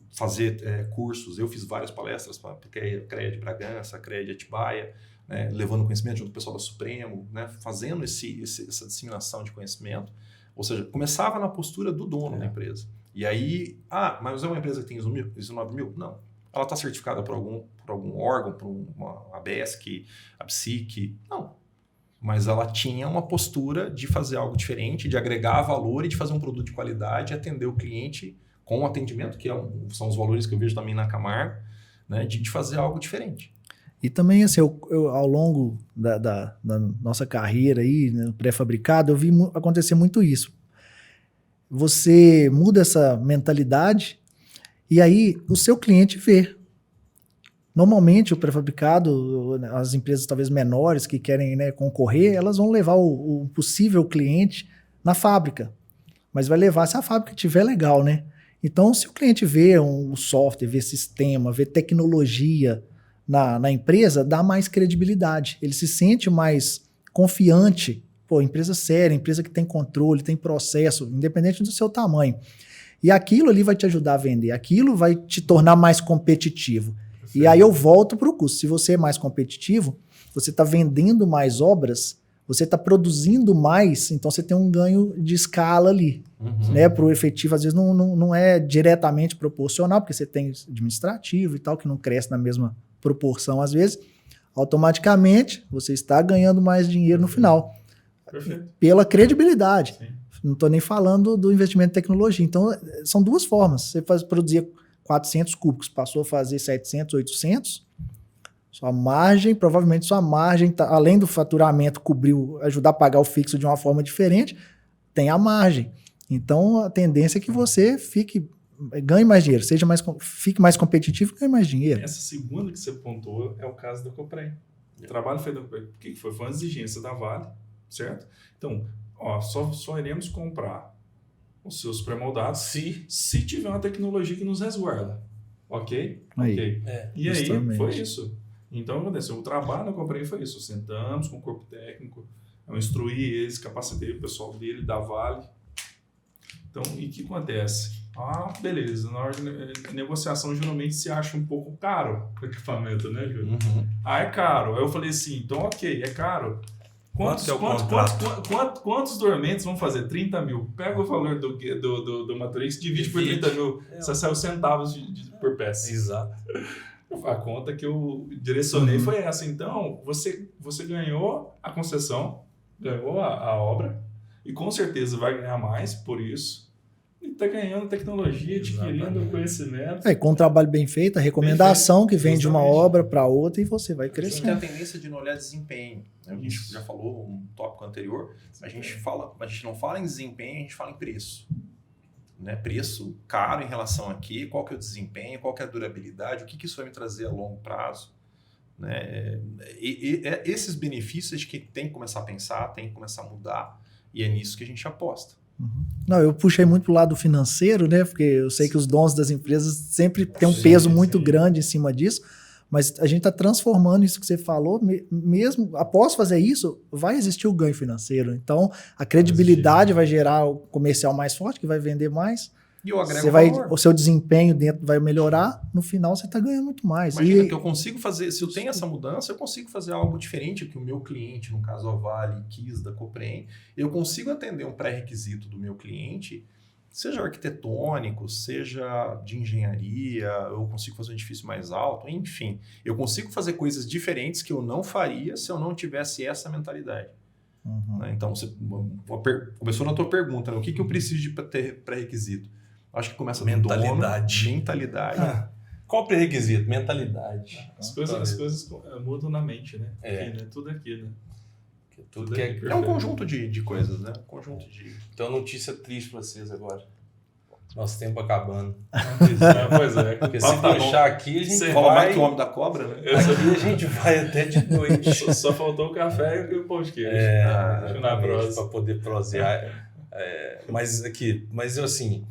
fazer cursos. Eu fiz várias palestras para CREA de Bragança, CREA de Atibaia, né, levando conhecimento junto com o pessoal da Supremo, né, fazendo essa disseminação de conhecimento. Ou seja, começava na postura do dono da empresa. E aí, mas é uma empresa que tem ISO 9000? Não. Ela está certificada por algum órgão, por uma ABESC, a PSIC? Não. Mas ela tinha uma postura de fazer algo diferente, de agregar valor e de fazer um produto de qualidade e atender o cliente com atendimento, que são os valores que eu vejo também na Camargo, né, de fazer algo diferente. E também, assim, eu ao longo da nossa carreira aí, né, pré-fabricado, eu vi acontecer muito isso. Você muda essa mentalidade e aí o seu cliente vê. Normalmente, o pré-fabricado, as empresas talvez menores que querem, né, concorrer, elas vão levar o possível cliente na fábrica. Mas vai levar se a fábrica estiver legal, né? Então, se o cliente vê um software, vê sistema, vê tecnologia na empresa, dá mais credibilidade. Ele se sente mais confiante. Pô, empresa séria, empresa que tem controle, tem processo, independente do seu tamanho. E aquilo ali vai te ajudar a vender. Aquilo vai te tornar mais competitivo. E aí eu volto para o custo. Se você é mais competitivo, você está vendendo mais obras, você está produzindo mais, então você tem um ganho de escala ali. Né? Para o efetivo, às vezes, não é diretamente proporcional, porque você tem administrativo e tal, que não cresce na mesma proporção, às vezes. Automaticamente, você está ganhando mais dinheiro no final. Perfeito. Pela credibilidade. Sim. Não estou nem falando do investimento em tecnologia. Então, são duas formas. Você produzia 400 cúbicos, passou a fazer 700, 800, provavelmente sua margem, além do faturamento, ajudar a pagar o fixo de uma forma diferente, tem a margem. Então, a tendência é que você ganhe mais dinheiro, fique mais competitivo e ganhe mais dinheiro. Essa segunda que você pontuou é o caso da Coprem. O trabalho feito da Coprem, o que foi? Foi uma exigência da Vale, certo? Então, só iremos comprar os seus pré-moldados se tiver uma tecnologia que nos resguarda. Ok? Ok. E justamente. aí, foi isso. Então, aconteceu. O trabalho da Coprem foi isso. Sentamos com o corpo técnico, eu instruí eles, capacitei o pessoal dele, da Vale. Então, e o que acontece? Beleza. Na hora de negociação, geralmente se acha um pouco caro o equipamento, né, Júlio? É caro. Aí eu falei assim, então ok, é caro. Quantos dormentes vão fazer? 30 mil. Pega o valor do Matrix, divide por 30 mil. Você saiu centavos por peça. Exato. A conta que eu direcionei foi essa. Então, você ganhou a concessão, ganhou a obra, e com certeza vai ganhar mais por isso. E está ganhando tecnologia, adquirindo conhecimento. Com um trabalho bem feito, a recomendação que vem de uma obra para outra e você vai A gente crescendo. tem a tendência de não olhar desempenho. A gente já falou um tópico anterior, a gente não fala em desempenho, a gente fala em preço. Né? Preço caro em relação aqui, qual que é o desempenho, qual que é a durabilidade, o que isso vai me trazer a longo prazo. Né? Esses benefícios que tem que começar a pensar, tem que começar a mudar, e é nisso que a gente aposta. Não, eu puxei muito pro lado financeiro, né? Porque eu sei que os donos das empresas sempre têm um peso muito grande em cima disso, mas a gente está transformando isso que você falou, mesmo após fazer isso, vai existir o ganho financeiro. Então, a credibilidade vai gerar o comercial mais forte, que vai vender mais. E eu agrego valor. O seu desempenho dentro vai melhorar, no final você está ganhando muito mais. Imagina que eu consigo fazer, se eu tenho essa mudança, eu consigo fazer algo diferente que o meu cliente, no caso a Vale, quis da Coprem, eu consigo atender um pré-requisito do meu cliente seja arquitetônico, seja de engenharia, eu consigo fazer um edifício mais alto, enfim. Eu consigo fazer coisas diferentes que eu não faria se eu não tivesse essa mentalidade. Né? Então, você começou na tua pergunta, né? O que eu preciso de ter pré-requisito? Acho que começa do Mentalidade. dono, mentalidade. Qual o pré-requisito? Mentalidade. As coisas mudam na mente, né? É. Aqui, né? Tudo aqui, né? Tudo que É um conjunto de coisas, né? Então, notícia triste para vocês agora. Nosso tempo acabando. Pois é. Porque se deixar aqui, a gente Você Fala vai... mais que o homem da cobra, né? Aqui a gente vai até de noite. Só faltou o café e o pão de queijo. Deixa na prosa. Para poder prosear. Mas assim,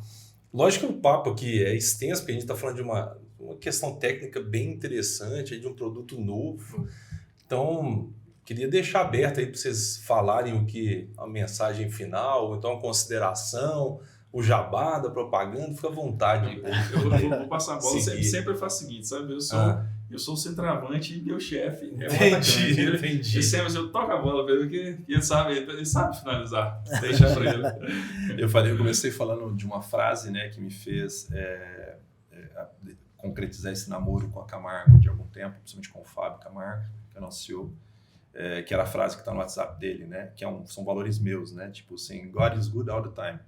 lógico que o papo aqui é extenso, porque a gente está falando de uma questão técnica bem interessante, de um produto novo. Então, queria deixar aberto aí para vocês falarem a mensagem final, ou então a consideração, o jabá da propaganda, fica à vontade. Eu vou passar a bola, sempre eu faço o seguinte, sabe? Eu sou o centroavante e meu chefe é o atacante. Entendi. E sempre eu toco a bola mesmo, porque ele sabe finalizar. Deixa pra ele. Eu comecei falando de uma frase, né, que me fez concretizar esse namoro com a Camargo de algum tempo, principalmente com o Fábio Camargo, que é o nosso CEO, que era a frase que está no WhatsApp dele, né, que são valores meus, né, tipo assim, God is good all the time.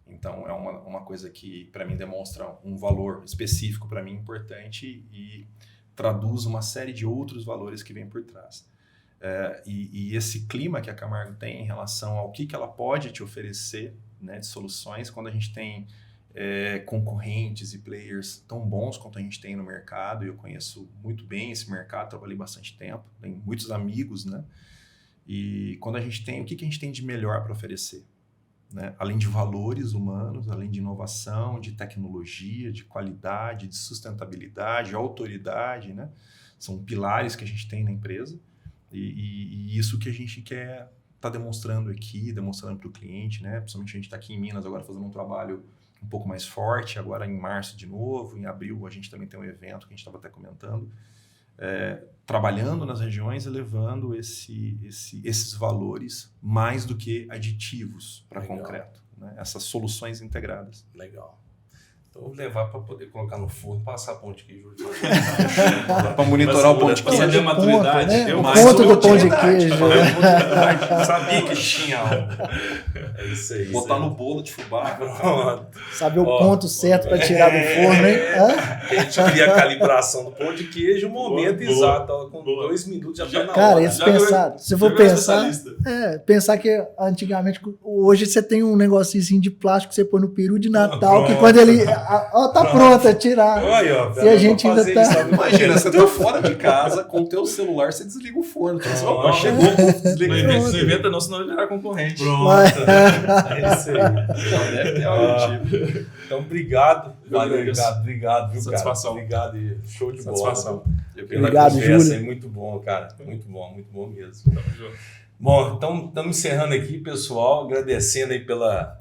Então, é uma coisa que, para mim, demonstra um valor específico, para mim, importante e traduz uma série de outros valores que vêm por trás. E esse clima que a Camargo tem em relação ao que ela pode te oferecer, né, de soluções, quando a gente tem concorrentes e players tão bons quanto a gente tem no mercado, e eu conheço muito bem esse mercado, trabalhei bastante tempo, tenho muitos amigos, né? E quando a gente tem, o que a gente tem de melhor para oferecer? Né? Além de valores humanos, além de inovação, de tecnologia, de qualidade, de sustentabilidade, de autoridade, né? São pilares que a gente tem na empresa e isso que a gente quer estar demonstrando aqui, demonstrando para o cliente, né? Principalmente a gente está aqui em Minas agora fazendo um trabalho um pouco mais forte, agora em março de novo, em abril a gente também tem um evento que a gente estava até comentando, trabalhando nas regiões e levando esses valores mais do que aditivos para concreto, né? Essas soluções integradas. Legal. Então, vou levar para poder colocar no forno, passar pão de queijo. Para monitorar o pão de Pra queijo. saber a maturidade. Né? Eu O mais ponto sou do pão de utilidade. queijo. Sabia que tinha algo. É isso aí. Botar no bolo de fubá. Pronto. Saber o ponto certo para tirar do forno, hein? A gente cria a calibração do pão de queijo, o momento Boa. exato. Ó, com Boa. 2 minutos já está na Cara, hora. esse Já pensar, se eu for Já virou pensar, especialista. pensar que antigamente, hoje você tem um negocinho assim de plástico que você põe no peru de Natal, que Pronto. quando ele, tá pronto, é tirar. Olha, ó, E a gente ainda tá... Imagina, você tá fora de casa, com o teu celular, você desliga o forno. Você fala, opa, chegou, desliga. Não inventa não, senão ele virar concorrente. Pronto. É isso aí. Já deve ter algo do tipo. Então, obrigado. Valeu, agradeço. obrigado, viu, Satisfação. cara? Obrigado e show de Satisfação. bola. Pela Obrigado, conversa, Júlio. aí, muito bom, cara. Muito bom mesmo. Tamo junto. Bom, então estamos encerrando aqui, pessoal, agradecendo aí pela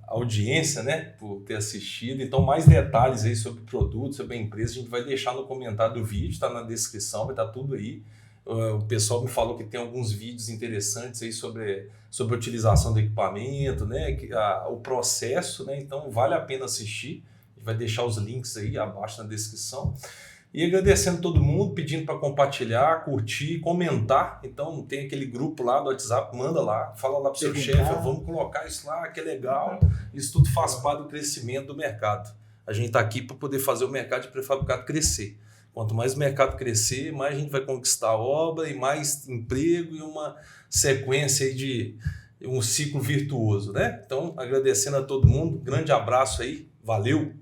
audiência, né, por ter assistido. Então, mais detalhes aí sobre o produto, sobre a empresa, a gente vai deixar no comentário do vídeo, está na descrição, vai estar tudo aí. O pessoal me falou que tem alguns vídeos interessantes aí sobre a utilização do equipamento, né, o processo, né, então vale a pena assistir. A gente vai deixar os links aí abaixo na descrição. E agradecendo todo mundo, pedindo para compartilhar, curtir, comentar. Então tem aquele grupo lá do WhatsApp, manda lá, fala lá para o seu chefe, vamos colocar isso lá, que é legal. Isso tudo faz parte do crescimento do mercado. A gente está aqui para poder fazer o mercado de prefabricado crescer. Quanto mais o mercado crescer, mais a gente vai conquistar a obra e mais emprego e uma sequência aí de um ciclo virtuoso, né? Então, agradecendo a todo mundo, grande abraço aí, valeu!